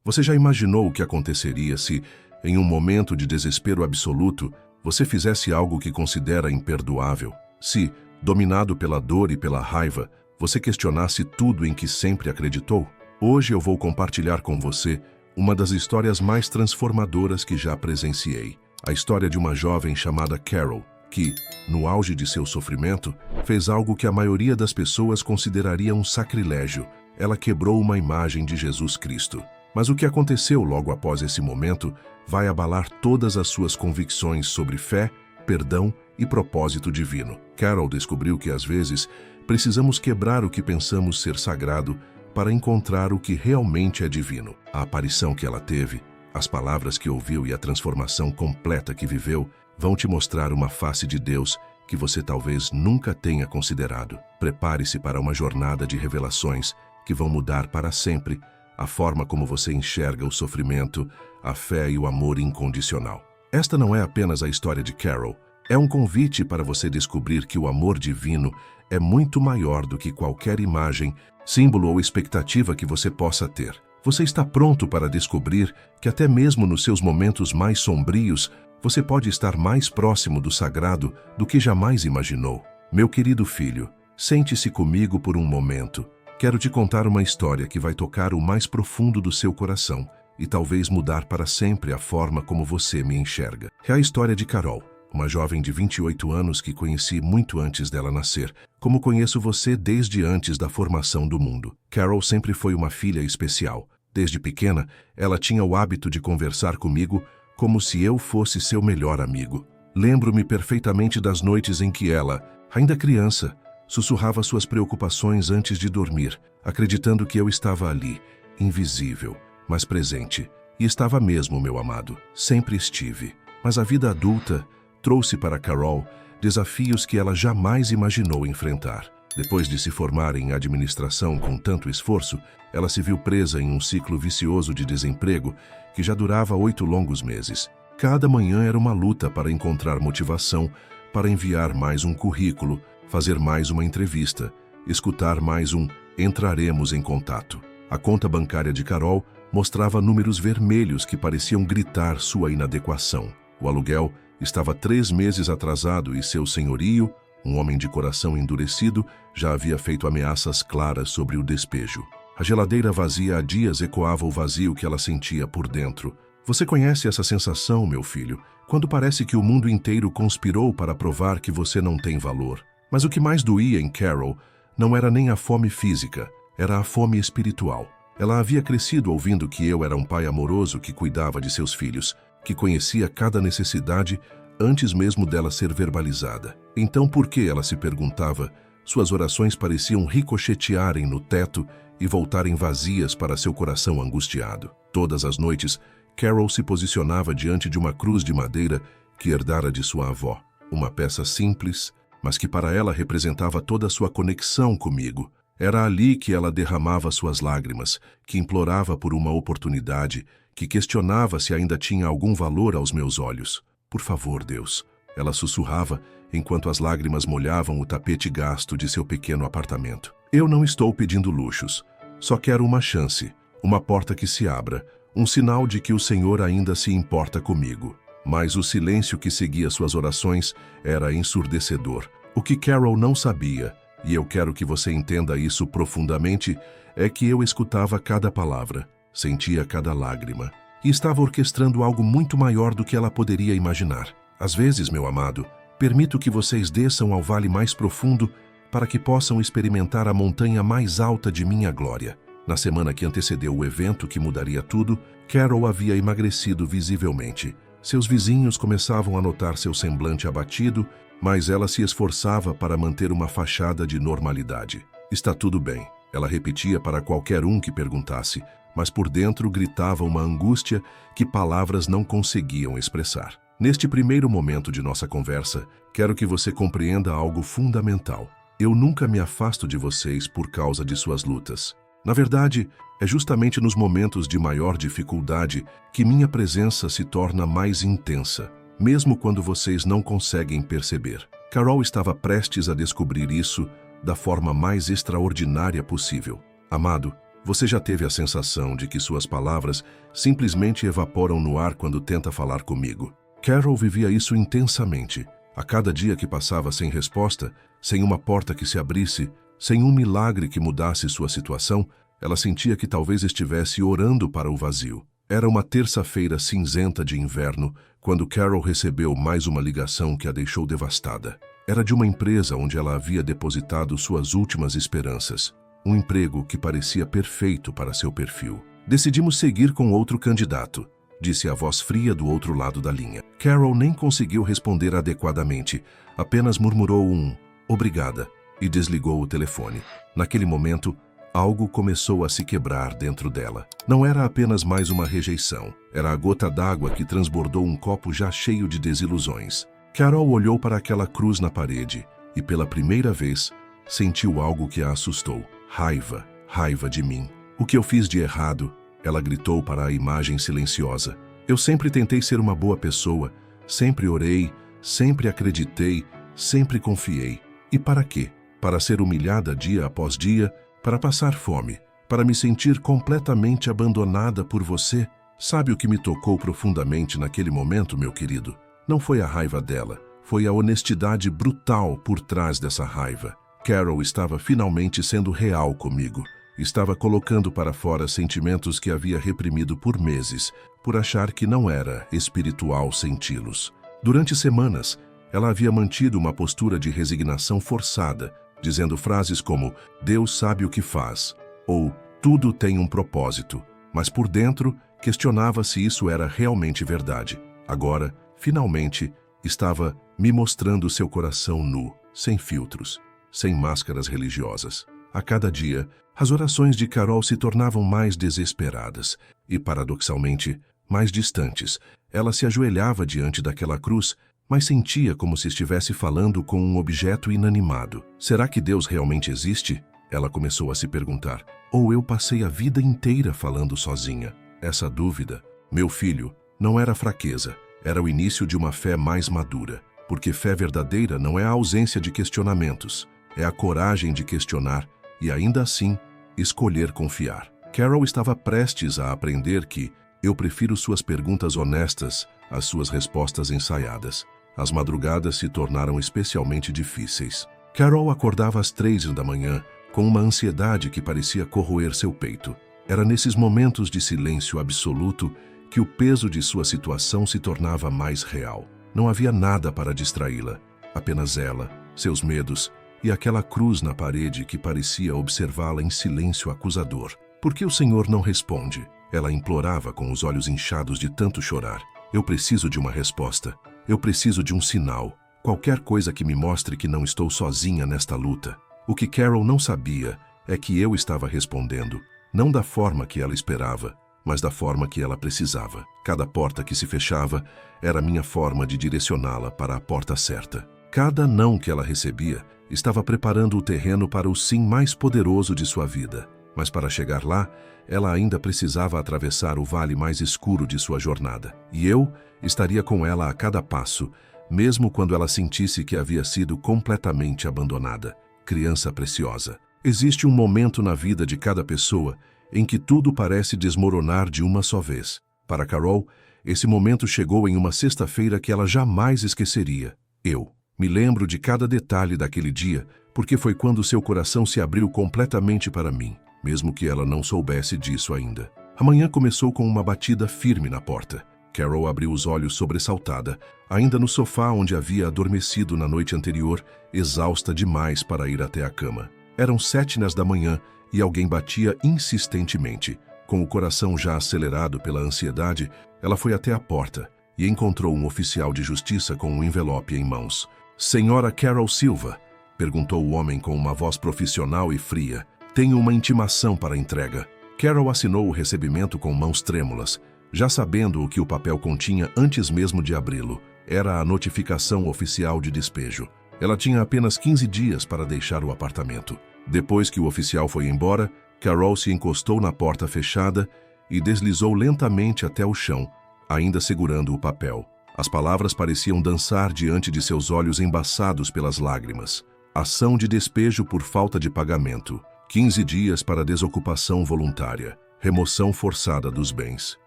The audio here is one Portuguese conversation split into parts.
Você já imaginou o que aconteceria se, em um momento de desespero absoluto, você fizesse algo que considera imperdoável? Se, dominado pela dor e pela raiva, você questionasse tudo em que sempre acreditou? Hoje eu vou compartilhar com você uma das histórias mais transformadoras que já presenciei. A história de uma jovem chamada Carol, que, no auge de seu sofrimento, fez algo que a maioria das pessoas consideraria um sacrilégio. Ela quebrou uma imagem de Jesus Cristo. Mas o que aconteceu logo após esse momento vai abalar todas as suas convicções sobre fé, perdão e propósito divino. Carol descobriu que, às vezes, precisamos quebrar o que pensamos ser sagrado para encontrar o que realmente é divino. A aparição que ela teve, as palavras que ouviu e a transformação completa que viveu vão te mostrar uma face de Deus que você talvez nunca tenha considerado. Prepare-se para uma jornada de revelações que vão mudar para sempre a forma como você enxerga o sofrimento, a fé e o amor incondicional. Esta não é apenas a história de Carol, é um convite para você descobrir que o amor divino é muito maior do que qualquer imagem, símbolo ou expectativa que você possa ter. Você está pronto para descobrir que até mesmo nos seus momentos mais sombrios, você pode estar mais próximo do sagrado do que jamais imaginou. Meu querido filho, sente-se comigo por um momento. Quero te contar uma história que vai tocar o mais profundo do seu coração e talvez mudar para sempre a forma como você me enxerga. É a história de Carol, uma jovem de 28 anos que conheci muito antes dela nascer, como conheço você desde antes da formação do mundo. Carol sempre foi uma filha especial. Desde pequena, ela tinha o hábito de conversar comigo como se eu fosse seu melhor amigo. Lembro-me perfeitamente das noites em que ela, ainda criança, sussurrava suas preocupações antes de dormir, acreditando que eu estava ali, invisível, mas presente. E estava mesmo, meu amado. Sempre estive. Mas a vida adulta trouxe para Carol desafios que ela jamais imaginou enfrentar. Depois de se formar em administração com tanto esforço, ela se viu presa em um ciclo vicioso de desemprego que já durava 8 longos meses. Cada manhã era uma luta para encontrar motivação, para enviar mais um currículo, fazer mais uma entrevista, escutar mais um "entraremos em contato". A conta bancária de Carol mostrava números vermelhos que pareciam gritar sua inadequação. O aluguel estava 3 meses atrasado e seu senhorio, um homem de coração endurecido, já havia feito ameaças claras sobre o despejo. A geladeira vazia há dias ecoava o vazio que ela sentia por dentro. Você conhece essa sensação, meu filho, quando parece que o mundo inteiro conspirou para provar que você não tem valor. Mas o que mais doía em Carol não era nem a fome física, era a fome espiritual. Ela havia crescido ouvindo que eu era um pai amoroso que cuidava de seus filhos, que conhecia cada necessidade antes mesmo dela ser verbalizada. Então, por que, ela se perguntava, suas orações pareciam ricochetearem no teto e voltarem vazias para seu coração angustiado? Todas as noites, Carol se posicionava diante de uma cruz de madeira que herdara de sua avó. Uma peça simples, mas que para ela representava toda a sua conexão comigo. Era ali que ela derramava suas lágrimas, que implorava por uma oportunidade, que questionava se ainda tinha algum valor aos meus olhos. Por favor, Deus, ela sussurrava enquanto as lágrimas molhavam o tapete gasto de seu pequeno apartamento. Eu não estou pedindo luxos, só quero uma chance, uma porta que se abra, um sinal de que o Senhor ainda se importa comigo. Mas o silêncio que seguia suas orações era ensurdecedor. O que Carol não sabia, e eu quero que você entenda isso profundamente, é que eu escutava cada palavra, sentia cada lágrima, e estava orquestrando algo muito maior do que ela poderia imaginar. Às vezes, meu amado, permito que vocês desçam ao vale mais profundo para que possam experimentar a montanha mais alta de minha glória. Na semana que antecedeu o evento que mudaria tudo, Carol havia emagrecido visivelmente. Seus vizinhos começavam a notar seu semblante abatido, mas ela se esforçava para manter uma fachada de normalidade. Está tudo bem, ela repetia para qualquer um que perguntasse, mas por dentro gritava uma angústia que palavras não conseguiam expressar. Neste primeiro momento de nossa conversa, quero que você compreenda algo fundamental. Eu nunca me afasto de vocês por causa de suas lutas. Na verdade, é justamente nos momentos de maior dificuldade que minha presença se torna mais intensa, mesmo quando vocês não conseguem perceber. Carol estava prestes a descobrir isso da forma mais extraordinária possível. Amado, Você já teve a sensação de que suas palavras simplesmente evaporam no ar quando tenta falar comigo? Carol vivia isso intensamente. A cada dia que passava sem resposta, sem uma porta que se abrisse, sem um milagre que mudasse sua situação, ela sentia que talvez estivesse orando para o vazio. Era uma terça-feira cinzenta de inverno, quando Carol recebeu mais uma ligação que a deixou devastada. Era de uma empresa onde ela havia depositado suas últimas esperanças. Um emprego que parecia perfeito para seu perfil. Decidimos seguir com outro candidato, disse a voz fria do outro lado da linha. Carol nem conseguiu responder adequadamente, apenas murmurou um "obrigada" e desligou o telefone. Naquele momento, algo começou a se quebrar dentro dela. Não era apenas mais uma rejeição, era a gota d'água que transbordou um copo já cheio de desilusões. Carol olhou para aquela cruz na parede e, pela primeira vez, sentiu algo que a assustou. Raiva, raiva de mim. O que eu fiz de errado? Ela gritou para a imagem silenciosa. Eu sempre tentei ser uma boa pessoa, sempre orei, sempre acreditei, sempre confiei. E para quê? Para ser humilhada dia após dia, para passar fome, para me sentir completamente abandonada por você? Sabe o que me tocou profundamente naquele momento, meu querido? Não foi a raiva dela, foi a honestidade brutal por trás dessa raiva. Carol estava finalmente sendo real comigo. Estava colocando para fora sentimentos que havia reprimido por meses, por achar que não era espiritual senti-los. Durante semanas, ela havia mantido uma postura de resignação forçada, dizendo frases como "Deus sabe o que faz" ou "Tudo tem um propósito", mas por dentro questionava se isso era realmente verdade. Agora, finalmente, estava me mostrando seu coração nu, sem filtros, sem máscaras religiosas. A cada dia, as orações de Carol se tornavam mais desesperadas e, paradoxalmente, mais distantes. Ela se ajoelhava diante daquela cruz, mas sentia como se estivesse falando com um objeto inanimado. Será que Deus realmente existe? Ela começou a se perguntar. Ou eu passei a vida inteira falando sozinha? Essa dúvida, meu filho, não era fraqueza, era o início de uma fé mais madura. Porque fé verdadeira não é a ausência de questionamentos, é a coragem de questionar e, ainda assim, escolher confiar. Carol estava prestes a aprender que eu prefiro suas perguntas honestas às suas respostas ensaiadas. As madrugadas se tornaram especialmente difíceis. Carol acordava às 3 da manhã, com uma ansiedade que parecia corroer seu peito. Era nesses momentos de silêncio absoluto que o peso de sua situação se tornava mais real. Não havia nada para distraí-la, apenas ela, seus medos e aquela cruz na parede que parecia observá-la em silêncio acusador. Por que o Senhor não responde? Ela implorava com os olhos inchados de tanto chorar. Eu preciso de uma resposta. Eu preciso de um sinal. Qualquer coisa que me mostre que não estou sozinha nesta luta. O que Carol não sabia é que eu estava respondendo, não da forma que ela esperava, mas da forma que ela precisava. Cada porta que se fechava era minha forma de direcioná-la para a porta certa. Cada não que ela recebia estava preparando o terreno para o sim mais poderoso de sua vida. Mas para chegar lá, ela ainda precisava atravessar o vale mais escuro de sua jornada. E eu estaria com ela a cada passo, mesmo quando ela sentisse que havia sido completamente abandonada. Criança preciosa. Existe um momento na vida de cada pessoa em que tudo parece desmoronar de uma só vez. Para Carol, esse momento chegou em uma sexta-feira que ela jamais esqueceria. Eu me lembro de cada detalhe daquele dia, porque foi quando seu coração se abriu completamente para mim, mesmo que ela não soubesse disso ainda. A manhã começou com uma batida firme na porta. Carol abriu os olhos sobressaltada, ainda no sofá onde havia adormecido na noite anterior, exausta demais para ir até a cama. Eram 7 da manhã e alguém batia insistentemente. Com o coração já acelerado pela ansiedade, ela foi até a porta e encontrou um oficial de justiça com um envelope em mãos. "Senhora Carol Silva?", perguntou o homem com uma voz profissional e fria. "Tenho uma intimação para entrega." Carol assinou o recebimento com mãos trêmulas, já sabendo o que o papel continha antes mesmo de abri-lo. Era a notificação oficial de despejo. Ela tinha apenas 15 dias para deixar o apartamento. Depois que o oficial foi embora, Carol se encostou na porta fechada e deslizou lentamente até o chão, ainda segurando o papel. As palavras pareciam dançar diante de seus olhos embaçados pelas lágrimas. Ação de despejo por falta de pagamento. 15 dias para desocupação voluntária, remoção forçada dos bens.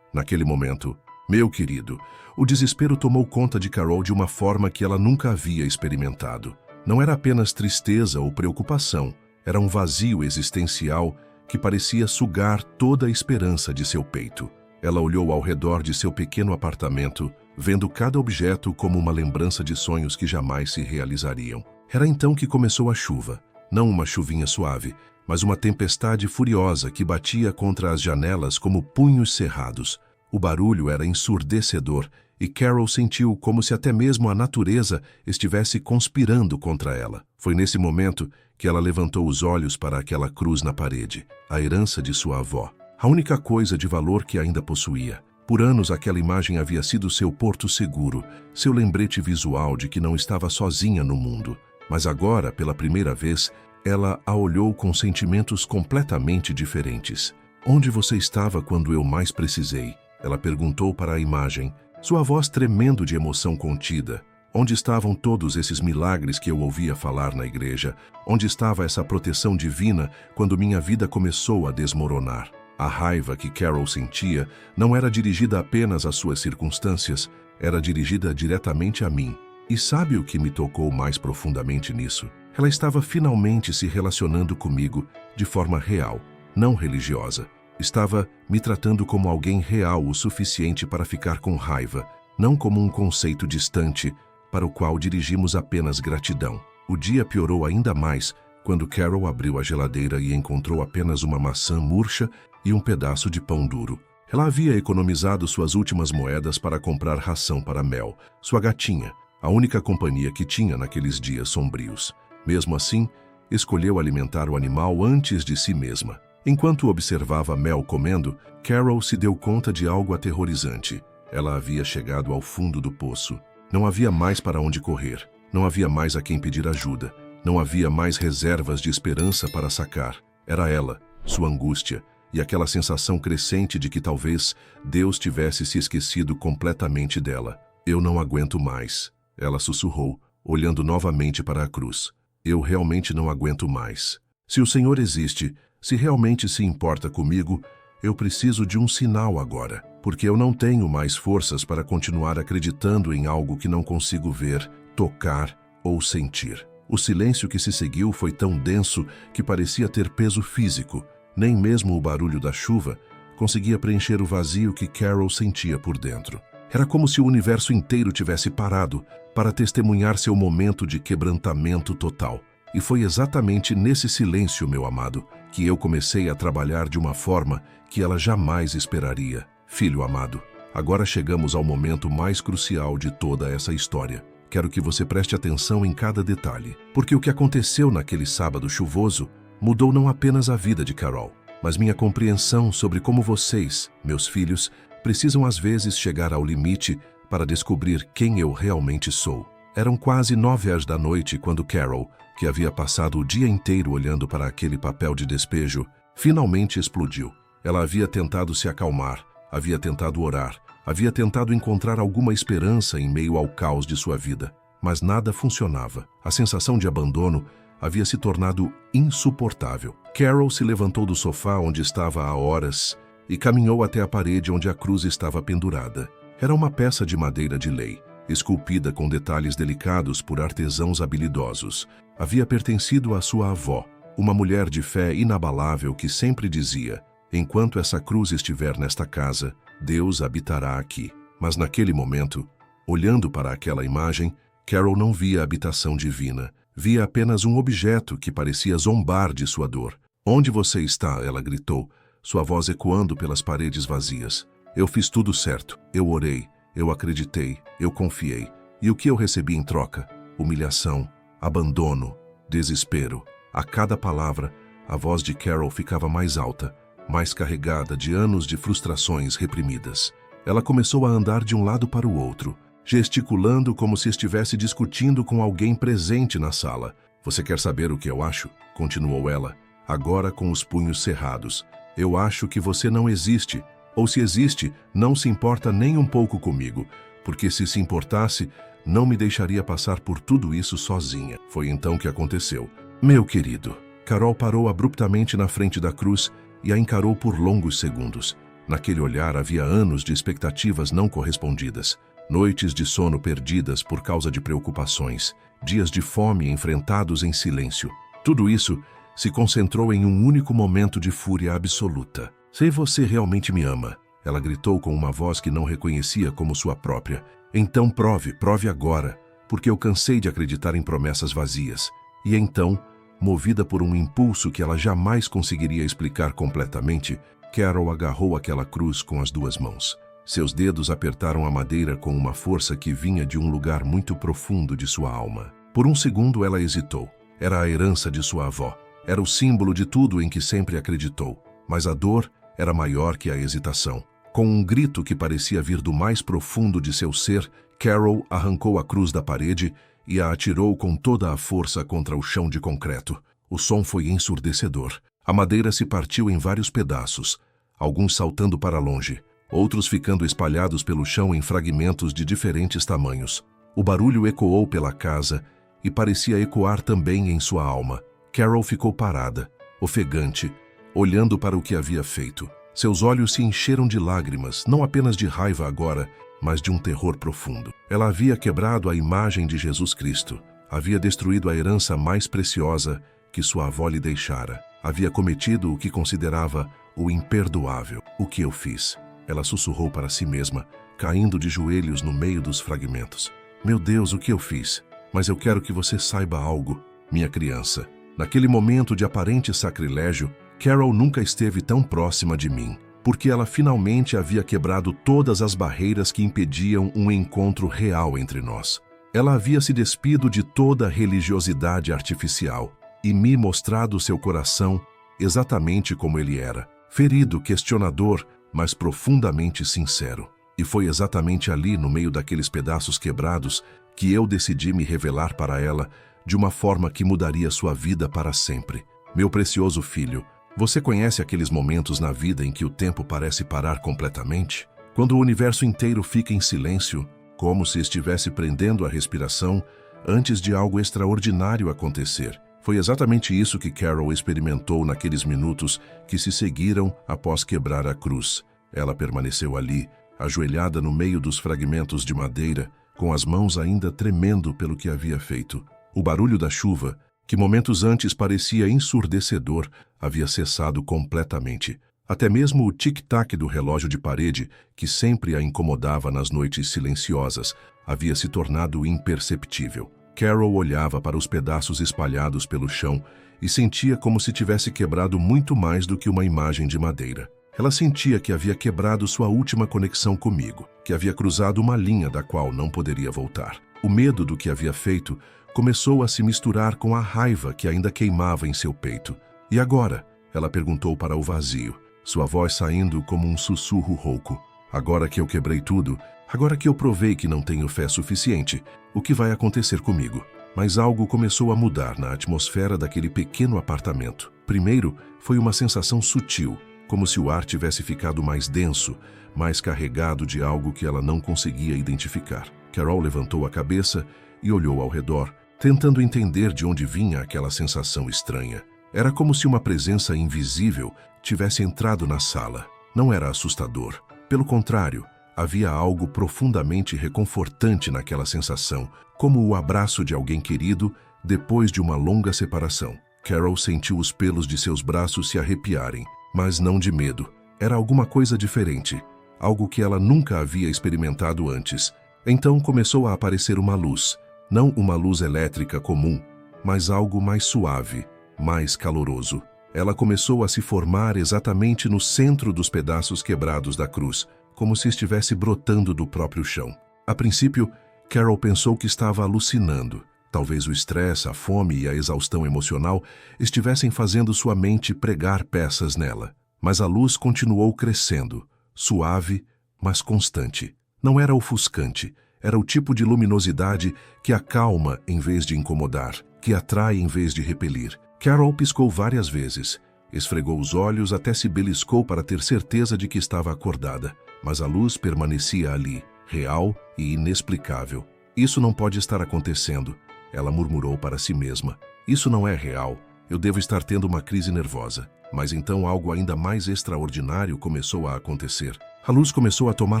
Naquele momento, meu querido, o desespero tomou conta de Carol de uma forma que ela nunca havia experimentado. Não era apenas tristeza ou preocupação, era um vazio existencial que parecia sugar toda a esperança de seu peito. Ela olhou ao redor de seu pequeno apartamento, vendo cada objeto como uma lembrança de sonhos que jamais se realizariam. Era então que começou a chuva. Não uma chuvinha suave, mas uma tempestade furiosa que batia contra as janelas como punhos cerrados. O barulho era ensurdecedor e Carol sentiu como se até mesmo a natureza estivesse conspirando contra ela. Foi nesse momento que ela levantou os olhos para aquela cruz na parede, a herança de sua avó. A única coisa de valor que ainda possuía. Por anos aquela imagem havia sido seu porto seguro, seu lembrete visual de que não estava sozinha no mundo. Mas agora, pela primeira vez, ela a olhou com sentimentos completamente diferentes. "Onde você estava quando eu mais precisei?" Ela perguntou para a imagem, sua voz tremendo de emoção contida. Onde estavam todos esses milagres que eu ouvia falar na igreja? Onde estava essa proteção divina quando minha vida começou a desmoronar? A raiva que Carol sentia não era dirigida apenas às suas circunstâncias, era dirigida diretamente a mim. E sabe o que me tocou mais profundamente nisso? Ela estava finalmente se relacionando comigo de forma real, não religiosa. Estava me tratando como alguém real o suficiente para ficar com raiva, não como um conceito distante para o qual dirigimos apenas gratidão. O dia piorou ainda mais quando Carol abriu a geladeira e encontrou apenas uma maçã murcha e um pedaço de pão duro. Ela havia economizado suas últimas moedas para comprar ração para Mel, sua gatinha, a única companhia que tinha naqueles dias sombrios. Mesmo assim, escolheu alimentar o animal antes de si mesma. Enquanto observava Mel comendo, Carol se deu conta de algo aterrorizante. Ela havia chegado ao fundo do poço. Não havia mais para onde correr. Não havia mais a quem pedir ajuda. Não havia mais reservas de esperança para sacar. Era ela, sua angústia, e aquela sensação crescente de que talvez Deus tivesse se esquecido completamente dela. "Eu não aguento mais", ela sussurrou, olhando novamente para a cruz. "Eu realmente não aguento mais. Se o Senhor existe, se realmente se importa comigo, eu preciso de um sinal agora, porque eu não tenho mais forças para continuar acreditando em algo que não consigo ver, tocar ou sentir." O silêncio que se seguiu foi tão denso que parecia ter peso físico. Nem mesmo o barulho da chuva conseguia preencher o vazio que Carol sentia por dentro. Era como se o universo inteiro tivesse parado para testemunhar seu momento de quebrantamento total. E foi exatamente nesse silêncio, meu amado, que eu comecei a trabalhar de uma forma que ela jamais esperaria. Filho amado, agora chegamos ao momento mais crucial de toda essa história. Quero que você preste atenção em cada detalhe, porque o que aconteceu naquele sábado chuvoso mudou não apenas a vida de Carol, mas minha compreensão sobre como vocês, meus filhos, precisam às vezes chegar ao limite para descobrir quem eu realmente sou. Eram quase 9 da noite quando Carol, que havia passado o dia inteiro olhando para aquele papel de despejo, finalmente explodiu. Ela havia tentado se acalmar, havia tentado orar, havia tentado encontrar alguma esperança em meio ao caos de sua vida, mas nada funcionava. A sensação de abandono havia se tornado insuportável. Carol se levantou do sofá onde estava há horas e caminhou até a parede onde a cruz estava pendurada. Era uma peça de madeira de lei, esculpida com detalhes delicados por artesãos habilidosos. Havia pertencido à sua avó, uma mulher de fé inabalável que sempre dizia: "Enquanto essa cruz estiver nesta casa, Deus habitará aqui." Mas naquele momento, olhando para aquela imagem, Carol não via a habitação divina. Via apenas um objeto que parecia zombar de sua dor. "Onde você está?" ela gritou, sua voz ecoando pelas paredes vazias. "Eu fiz tudo certo. Eu orei, eu acreditei, eu confiei. E o que eu recebi em troca? Humilhação, abandono, desespero." A cada palavra, a voz de Carol ficava mais alta, mais carregada de anos de frustrações reprimidas. Ela começou a andar de um lado para o outro, gesticulando como se estivesse discutindo com alguém presente na sala. "Você quer saber o que eu acho?" continuou ela, agora com os punhos cerrados. "Eu acho que você não existe, ou se existe, não se importa nem um pouco comigo, porque se se importasse, não me deixaria passar por tudo isso sozinha." Foi então que aconteceu. "Meu querido, Carol parou abruptamente na frente da cruz e a encarou por longos segundos. Naquele olhar havia anos de expectativas não correspondidas, noites de sono perdidas por causa de preocupações, dias de fome enfrentados em silêncio. Tudo isso se concentrou em um único momento de fúria absoluta. "Se você realmente me ama", ela gritou com uma voz que não reconhecia como sua própria. "Então prove agora, porque eu cansei de acreditar em promessas vazias." E então, movida por um impulso que ela jamais conseguiria explicar completamente, Carol agarrou aquela cruz com as duas mãos. Seus dedos apertaram a madeira com uma força que vinha de um lugar muito profundo de sua alma. Por um segundo ela hesitou. Era a herança de sua avó. Era o símbolo de tudo em que sempre acreditou. Mas a dor era maior que a hesitação. Com um grito que parecia vir do mais profundo de seu ser, Carol arrancou a cruz da parede e a atirou com toda a força contra o chão de concreto. O som foi ensurdecedor. A madeira se partiu em vários pedaços, alguns saltando para longe, outros ficando espalhados pelo chão em fragmentos de diferentes tamanhos. O barulho ecoou pela casa e parecia ecoar também em sua alma. Carol ficou parada, ofegante, olhando para o que havia feito. Seus olhos se encheram de lágrimas, não apenas de raiva agora, mas de um terror profundo. Ela havia quebrado a imagem de Jesus Cristo, havia destruído a herança mais preciosa que sua avó lhe deixara. Havia cometido o que considerava o imperdoável. "O que eu fiz?" ela sussurrou para si mesma, caindo de joelhos no meio dos fragmentos. "Meu Deus, o que eu fiz? Mas eu quero que você saiba algo, minha criança." Naquele momento de aparente sacrilégio, Carol nunca esteve tão próxima de mim, porque ela finalmente havia quebrado todas as barreiras que impediam um encontro real entre nós. Ela havia se despido de toda a religiosidade artificial e me mostrado seu coração exatamente como ele era, ferido, questionador, mas profundamente sincero. E foi exatamente ali, no meio daqueles pedaços quebrados, que eu decidi me revelar para ela de uma forma que mudaria sua vida para sempre. "Meu precioso filho, você conhece aqueles momentos na vida em que o tempo parece parar completamente? Quando o universo inteiro fica em silêncio, como se estivesse prendendo a respiração antes de algo extraordinário acontecer." Foi exatamente isso que Carol experimentou naqueles minutos que se seguiram após quebrar a cruz. Ela permaneceu ali, ajoelhada no meio dos fragmentos de madeira, com as mãos ainda tremendo pelo que havia feito. O barulho da chuva, que momentos antes parecia ensurdecedor, havia cessado completamente. Até mesmo o tic-tac do relógio de parede, que sempre a incomodava nas noites silenciosas, havia se tornado imperceptível. Carol olhava para os pedaços espalhados pelo chão e sentia como se tivesse quebrado muito mais do que uma imagem de madeira. Ela sentia que havia quebrado sua última conexão comigo, que havia cruzado uma linha da qual não poderia voltar. O medo do que havia feito começou a se misturar com a raiva que ainda queimava em seu peito. "E agora?" ela perguntou para o vazio, sua voz saindo como um sussurro rouco. "Agora que eu quebrei tudo, agora que eu provei que não tenho fé suficiente, o que vai acontecer comigo?" Mas algo começou a mudar na atmosfera daquele pequeno apartamento. Primeiro, foi uma sensação sutil, como se o ar tivesse ficado mais denso, mais carregado de algo que ela não conseguia identificar. Carol levantou a cabeça e olhou ao redor, tentando entender de onde vinha aquela sensação estranha. Era como se uma presença invisível tivesse entrado na sala. Não era assustador. Pelo contrário, havia algo profundamente reconfortante naquela sensação, como o abraço de alguém querido depois de uma longa separação. Carol sentiu os pelos de seus braços se arrepiarem, mas não de medo. Era alguma coisa diferente, algo que ela nunca havia experimentado antes. Então começou a aparecer uma luz, não uma luz elétrica comum, mas algo mais suave, mais caloroso. Ela começou a se formar exatamente no centro dos pedaços quebrados da cruz, como se estivesse brotando do próprio chão. A princípio, Carol pensou que estava alucinando. Talvez o estresse, a fome e a exaustão emocional estivessem fazendo sua mente pregar peças nela. Mas a luz continuou crescendo, suave, mas constante. Não era ofuscante, era o tipo de luminosidade que acalma em vez de incomodar, que atrai em vez de repelir. Carol piscou várias vezes, esfregou os olhos até se beliscou para ter certeza de que estava acordada. Mas a luz permanecia ali, real e inexplicável. "Isso não pode estar acontecendo", ela murmurou para si mesma. "Isso não é real. Eu devo estar tendo uma crise nervosa. Mas então algo ainda mais extraordinário começou a acontecer. A luz começou a tomar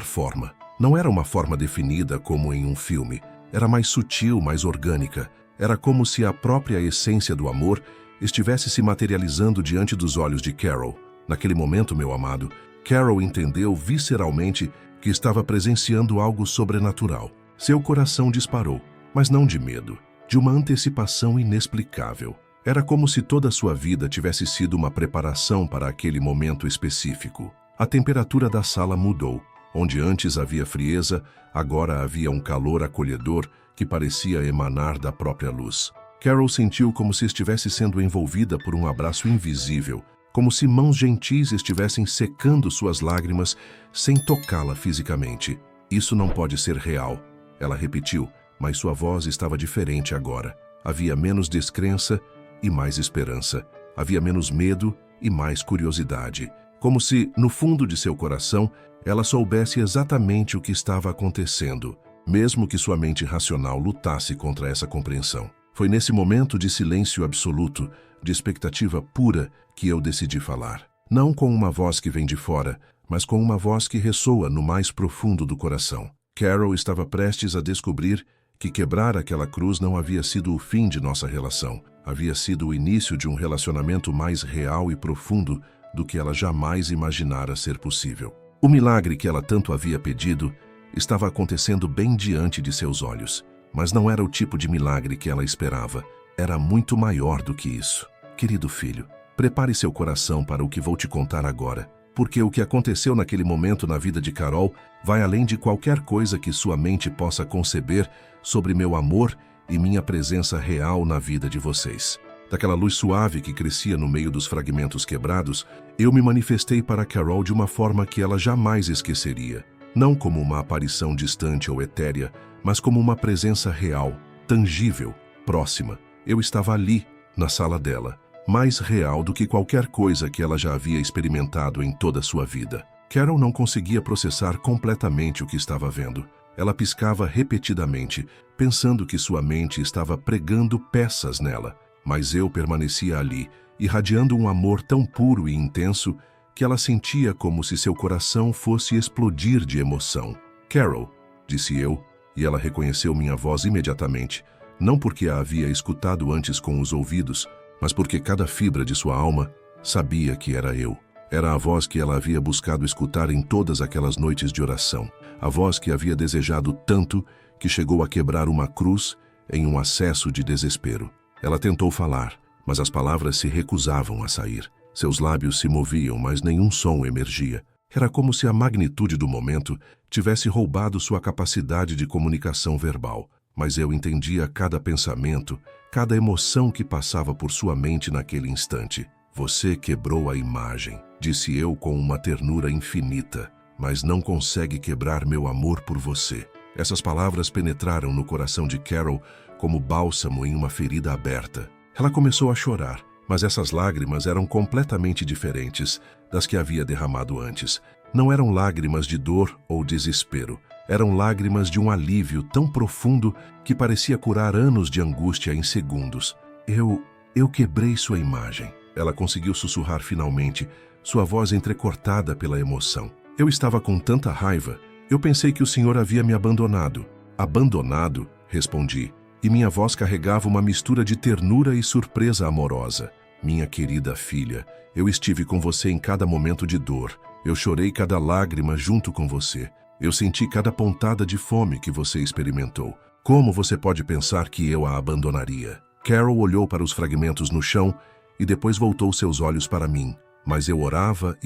forma. Não era uma forma definida como em um filme. Era mais sutil, mais orgânica. Era como se a própria essência do amor estivesse se materializando diante dos olhos de Carol. Naquele momento, meu amado, Carol entendeu visceralmente que estava presenciando algo sobrenatural. Seu coração disparou, mas não de medo, de uma antecipação inexplicável. Era como se toda a sua vida tivesse sido uma preparação para aquele momento específico. A temperatura da sala mudou. Onde antes havia frieza, agora havia um calor acolhedor que parecia emanar da própria luz. Carol sentiu como se estivesse sendo envolvida por um abraço invisível, como se mãos gentis estivessem secando suas lágrimas sem tocá-la fisicamente. Isso não pode ser real, ela repetiu, mas sua voz estava diferente agora. Havia menos descrença e mais esperança. Havia menos medo e mais curiosidade. Como se, no fundo de seu coração, ela soubesse exatamente o que estava acontecendo, mesmo que sua mente racional lutasse contra essa compreensão. Foi nesse momento de silêncio absoluto, de expectativa pura, que eu decidi falar. Não com uma voz que vem de fora, mas com uma voz que ressoa no mais profundo do coração. Carol estava prestes a descobrir que quebrar aquela cruz não havia sido o fim de nossa relação. Havia sido o início de um relacionamento mais real e profundo do que ela jamais imaginara ser possível. O milagre que ela tanto havia pedido estava acontecendo bem diante de seus olhos. Mas não era o tipo de milagre que ela esperava. Era muito maior do que isso. Querido filho, prepare seu coração para o que vou te contar agora, porque o que aconteceu naquele momento na vida de Carol vai além de qualquer coisa que sua mente possa conceber sobre meu amor e minha presença real na vida de vocês. Daquela luz suave que crescia no meio dos fragmentos quebrados, eu me manifestei para Carol de uma forma que ela jamais esqueceria. Não como uma aparição distante ou etérea, mas como uma presença real, tangível, próxima. Eu estava ali, na sala dela, mais real do que qualquer coisa que ela já havia experimentado em toda a sua vida. Carol não conseguia processar completamente o que estava vendo. Ela piscava repetidamente, pensando que sua mente estava pregando peças nela. Mas eu permanecia ali, irradiando um amor tão puro e intenso que ela sentia como se seu coração fosse explodir de emoção. Carol, disse eu, e ela reconheceu minha voz imediatamente, não porque a havia escutado antes com os ouvidos, mas porque cada fibra de sua alma sabia que era eu. Era a voz que ela havia buscado escutar em todas aquelas noites de oração, a voz que havia desejado tanto que chegou a quebrar uma cruz em um acesso de desespero. Ela tentou falar, mas as palavras se recusavam a sair. Seus lábios se moviam, mas nenhum som emergia. Era como se a magnitude do momento tivesse roubado sua capacidade de comunicação verbal. Mas eu entendia cada pensamento, cada emoção que passava por sua mente naquele instante. Você quebrou a imagem, disse eu com uma ternura infinita, mas não consegue quebrar meu amor por você. Essas palavras penetraram no coração de Carol como bálsamo em uma ferida aberta. Ela começou a chorar, mas essas lágrimas eram completamente diferentes das que havia derramado antes. Não eram lágrimas de dor ou desespero. Eram lágrimas de um alívio tão profundo que parecia curar anos de angústia em segundos. Eu quebrei sua imagem. Ela conseguiu sussurrar finalmente, sua voz entrecortada pela emoção. Eu estava com tanta raiva. Eu pensei que o senhor havia me abandonado. Abandonado? Respondi. E minha voz carregava uma mistura de ternura e surpresa amorosa. Minha querida filha, eu estive com você em cada momento de dor. Eu chorei cada lágrima junto com você. Eu senti cada pontada de fome que você experimentou. Como você pode pensar que eu a abandonaria? Carol olhou para os fragmentos no chão e depois voltou seus olhos para mim. Mas eu orava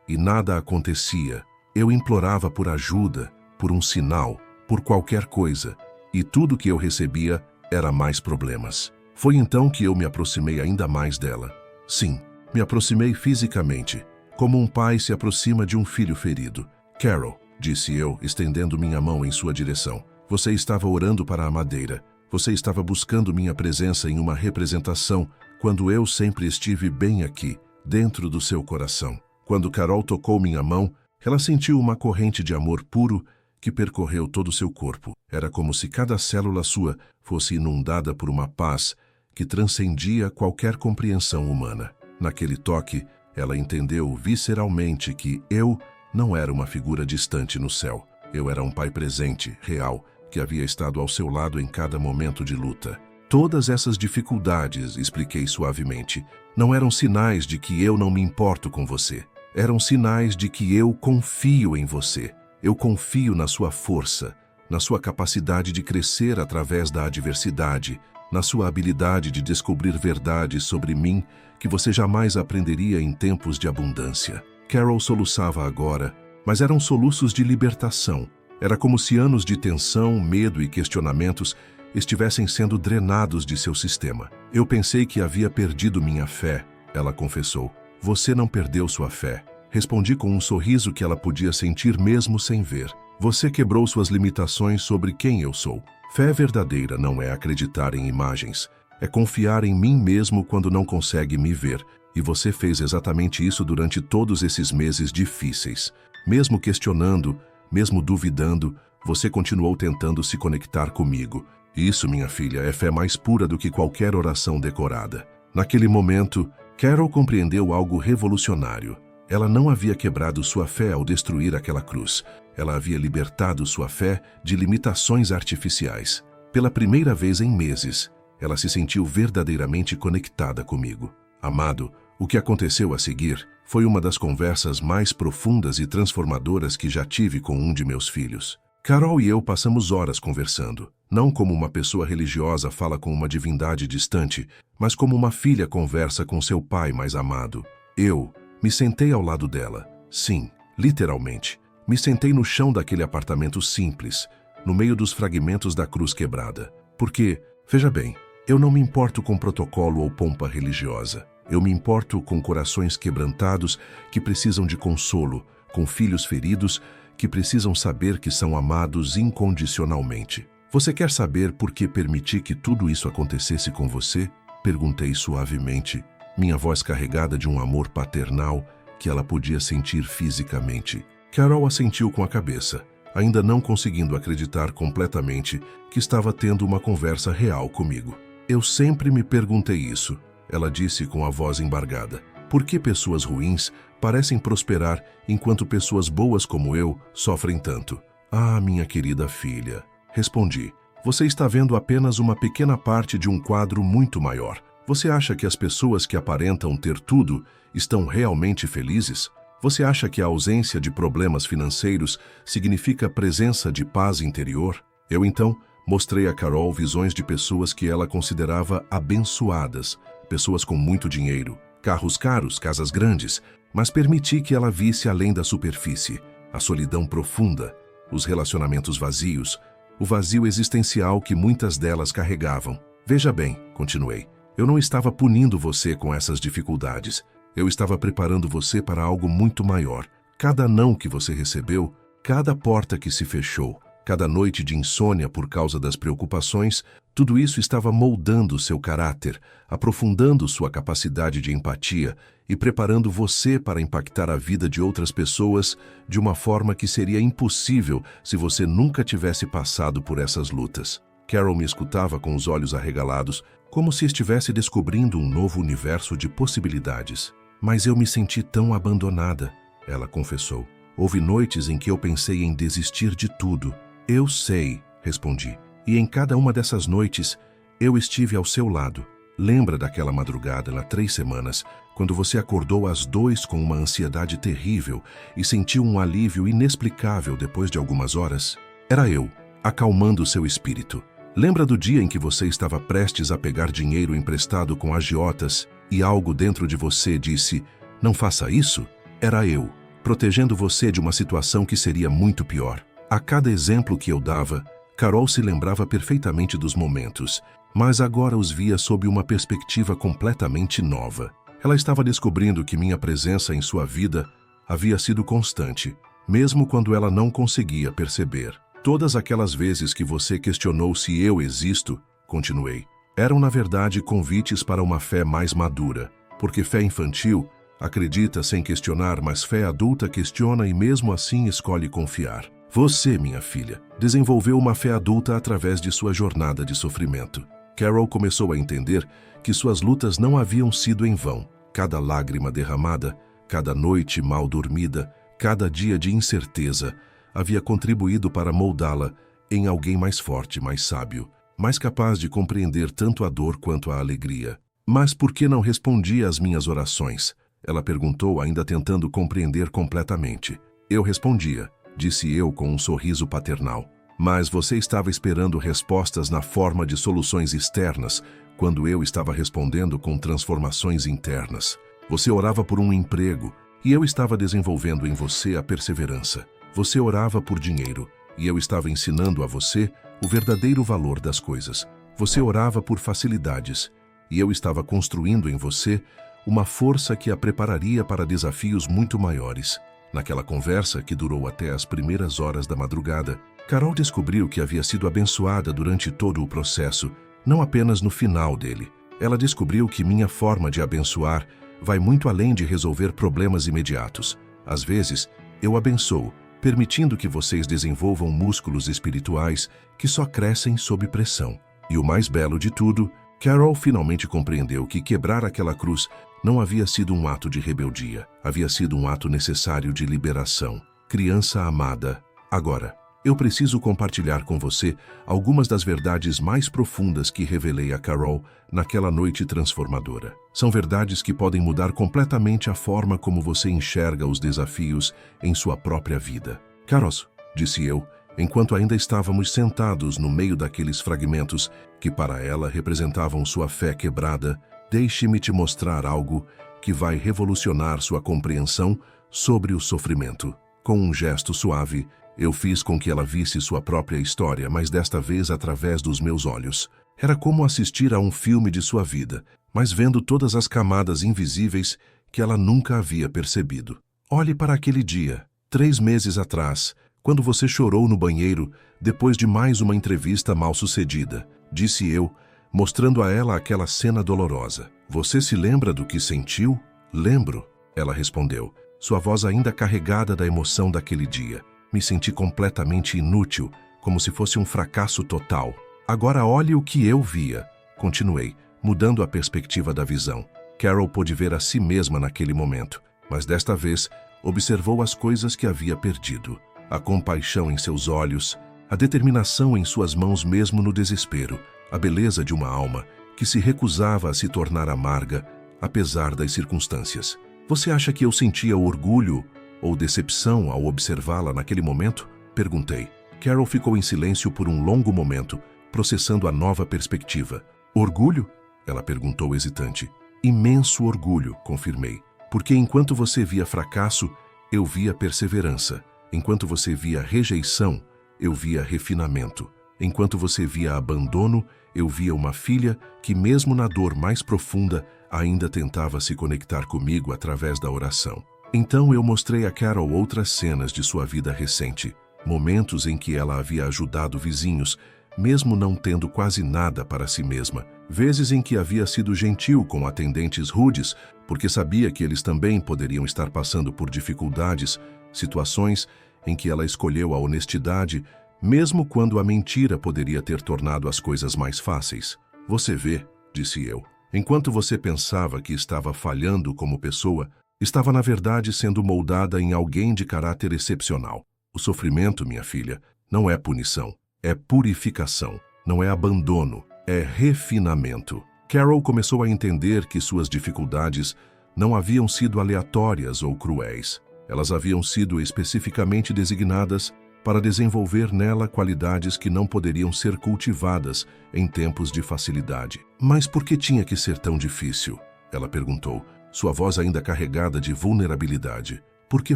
e nada acontecia. Eu implorava por ajuda, por um sinal, por qualquer coisa. E tudo que eu recebia era mais problemas. Foi então que eu me aproximei ainda mais dela. Sim, me aproximei fisicamente, como um pai se aproxima de um filho ferido. Carol, disse eu, estendendo minha mão em sua direção. Você estava orando para a madeira. Você estava buscando minha presença em uma representação, quando eu sempre estive bem aqui, dentro do seu coração. Quando Carol tocou minha mão, ela sentiu uma corrente de amor puro que percorreu todo o seu corpo. Era como se cada célula sua fosse inundada por uma paz que transcendia qualquer compreensão humana. Naquele toque, ela entendeu visceralmente que eu não era uma figura distante no céu. Eu era um pai presente, real, que havia estado ao seu lado em cada momento de luta. Todas essas dificuldades, expliquei suavemente, não eram sinais de que eu não me importo com você. Eram sinais de que eu confio em você. Eu confio na sua força, na sua capacidade de crescer através da adversidade, na sua habilidade de descobrir verdades sobre mim que você jamais aprenderia em tempos de abundância. Carol soluçava agora, mas eram soluços de libertação. Era como se anos de tensão, medo e questionamentos estivessem sendo drenados de seu sistema. Eu pensei que havia perdido minha fé, ela confessou. Você não perdeu sua fé. Respondi com um sorriso que ela podia sentir mesmo sem ver. Você quebrou suas limitações sobre quem eu sou. Fé verdadeira não é acreditar em imagens. É confiar em mim mesmo quando não consegue me ver. E você fez exatamente isso durante todos esses meses difíceis. Mesmo questionando, mesmo duvidando, você continuou tentando se conectar comigo. Isso, minha filha, é fé mais pura do que qualquer oração decorada. Naquele momento, Carol compreendeu algo revolucionário. Ela não havia quebrado sua fé ao destruir aquela cruz. Ela havia libertado sua fé de limitações artificiais. Pela primeira vez em meses, ela se sentiu verdadeiramente conectada comigo. Amado, o que aconteceu a seguir foi uma das conversas mais profundas e transformadoras que já tive com um de meus filhos. Carol e eu passamos horas conversando, não como uma pessoa religiosa fala com uma divindade distante, mas como uma filha conversa com seu pai mais amado. Eu me sentei ao lado dela. Sim, literalmente. Me sentei no chão daquele apartamento simples, no meio dos fragmentos da cruz quebrada. Porque, veja bem, eu não me importo com protocolo ou pompa religiosa. Eu me importo com corações quebrantados que precisam de consolo, com filhos feridos que precisam saber que são amados incondicionalmente. Você quer saber por que permiti que tudo isso acontecesse com você? Perguntei suavemente, minha voz carregada de um amor paternal que ela podia sentir fisicamente. Carol assentiu com a cabeça, ainda não conseguindo acreditar completamente que estava tendo uma conversa real comigo. Eu sempre me perguntei isso, ela disse com a voz embargada. Por que pessoas ruins parecem prosperar enquanto pessoas boas como eu sofrem tanto? Ah, minha querida filha, respondi. Você está vendo apenas uma pequena parte de um quadro muito maior. Você acha que as pessoas que aparentam ter tudo estão realmente felizes? Você acha que a ausência de problemas financeiros significa presença de paz interior? Eu então mostrei a Carol visões de pessoas que ela considerava abençoadas, pessoas com muito dinheiro, carros caros, casas grandes, mas permiti que ela visse além da superfície, a solidão profunda, os relacionamentos vazios, o vazio existencial que muitas delas carregavam. Veja bem, continuei, eu não estava punindo você com essas dificuldades. Eu estava preparando você para algo muito maior. Cada não que você recebeu, cada porta que se fechou, cada noite de insônia por causa das preocupações, tudo isso estava moldando seu caráter, aprofundando sua capacidade de empatia e preparando você para impactar a vida de outras pessoas de uma forma que seria impossível se você nunca tivesse passado por essas lutas. Carol me escutava com os olhos arregalados, como se estivesse descobrindo um novo universo de possibilidades. Mas eu me senti tão abandonada, ela confessou. Houve noites em que eu pensei em desistir de tudo. Eu sei, respondi. E em cada uma dessas noites, eu estive ao seu lado. Lembra daquela madrugada, há 3 semanas, quando você acordou às 2 com uma ansiedade terrível e sentiu um alívio inexplicável depois de algumas horas? Era eu, acalmando seu espírito. Lembra do dia em que você estava prestes a pegar dinheiro emprestado com agiotas e algo dentro de você disse, não faça isso? Era eu, protegendo você de uma situação que seria muito pior. A cada exemplo que eu dava, Carol se lembrava perfeitamente dos momentos, mas agora os via sob uma perspectiva completamente nova. Ela estava descobrindo que minha presença em sua vida havia sido constante, mesmo quando ela não conseguia perceber. Todas aquelas vezes que você questionou se eu existo, continuei, eram na verdade convites para uma fé mais madura, porque fé infantil acredita sem questionar, mas fé adulta questiona e mesmo assim escolhe confiar. Você, minha filha, desenvolveu uma fé adulta através de sua jornada de sofrimento. Carol começou a entender que suas lutas não haviam sido em vão. Cada lágrima derramada, cada noite mal dormida, cada dia de incerteza havia contribuído para moldá-la em alguém mais forte, mais sábio, mais capaz de compreender tanto a dor quanto a alegria. Mas por que não respondia às minhas orações? Ela perguntou, ainda tentando compreender completamente. Eu respondia, disse eu com um sorriso paternal. Mas você estava esperando respostas na forma de soluções externas, quando eu estava respondendo com transformações internas. Você orava por um emprego, e eu estava desenvolvendo em você a perseverança. Você orava por dinheiro, e eu estava ensinando a você o verdadeiro valor das coisas. Você orava por facilidades, e eu estava construindo em você uma força que a prepararia para desafios muito maiores. Naquela conversa, que durou até as primeiras horas da madrugada, Carol descobriu que havia sido abençoada durante todo o processo, não apenas no final dele. Ela descobriu que minha forma de abençoar vai muito além de resolver problemas imediatos. Às vezes, eu abençoo, permitindo que vocês desenvolvam músculos espirituais que só crescem sob pressão. E o mais belo de tudo, Carol finalmente compreendeu que quebrar aquela cruz não havia sido um ato de rebeldia, havia sido um ato necessário de liberação. Criança amada, agora, eu preciso compartilhar com você algumas das verdades mais profundas que revelei a Carol naquela noite transformadora. São verdades que podem mudar completamente a forma como você enxerga os desafios em sua própria vida. Carol, disse eu, enquanto ainda estávamos sentados no meio daqueles fragmentos que para ela representavam sua fé quebrada, deixe-me te mostrar algo que vai revolucionar sua compreensão sobre o sofrimento. Com um gesto suave, eu fiz com que ela visse sua própria história, mas desta vez através dos meus olhos. Era como assistir a um filme de sua vida, mas vendo todas as camadas invisíveis que ela nunca havia percebido. Olhe para aquele dia, 3 meses atrás, quando você chorou no banheiro depois de mais uma entrevista mal-sucedida, disse eu, mostrando a ela aquela cena dolorosa. Você se lembra do que sentiu? Lembro, ela respondeu, sua voz ainda carregada da emoção daquele dia. Me senti completamente inútil, como se fosse um fracasso total. Agora olhe o que eu via, continuei, mudando a perspectiva da visão. Carol pôde ver a si mesma naquele momento, mas desta vez observou as coisas que havia perdido. A compaixão em seus olhos, a determinação em suas mãos mesmo no desespero, a beleza de uma alma que se recusava a se tornar amarga, apesar das circunstâncias. Você acha que eu sentia orgulho ou decepção ao observá-la naquele momento? Perguntei. Carol ficou em silêncio por um longo momento, processando a nova perspectiva. Orgulho? Ela perguntou hesitante. Imenso orgulho, confirmei. Porque enquanto você via fracasso, eu via perseverança. Enquanto você via rejeição, eu via refinamento. Enquanto você via abandono, eu via uma filha que, mesmo na dor mais profunda, ainda tentava se conectar comigo através da oração. Então eu mostrei a Carol outras cenas de sua vida recente, momentos em que ela havia ajudado vizinhos, mesmo não tendo quase nada para si mesma, vezes em que havia sido gentil com atendentes rudes, porque sabia que eles também poderiam estar passando por dificuldades, situações em que ela escolheu a honestidade, mesmo quando a mentira poderia ter tornado as coisas mais fáceis. Você vê, disse eu, enquanto você pensava que estava falhando como pessoa, estava na verdade sendo moldada em alguém de caráter excepcional. O sofrimento, minha filha, não é punição, é purificação, não é abandono, é refinamento. Carol começou a entender que suas dificuldades não haviam sido aleatórias ou cruéis. Elas haviam sido especificamente designadas para desenvolver nela qualidades que não poderiam ser cultivadas em tempos de facilidade. Mas por que tinha que ser tão difícil? Ela perguntou, sua voz ainda carregada de vulnerabilidade. Porque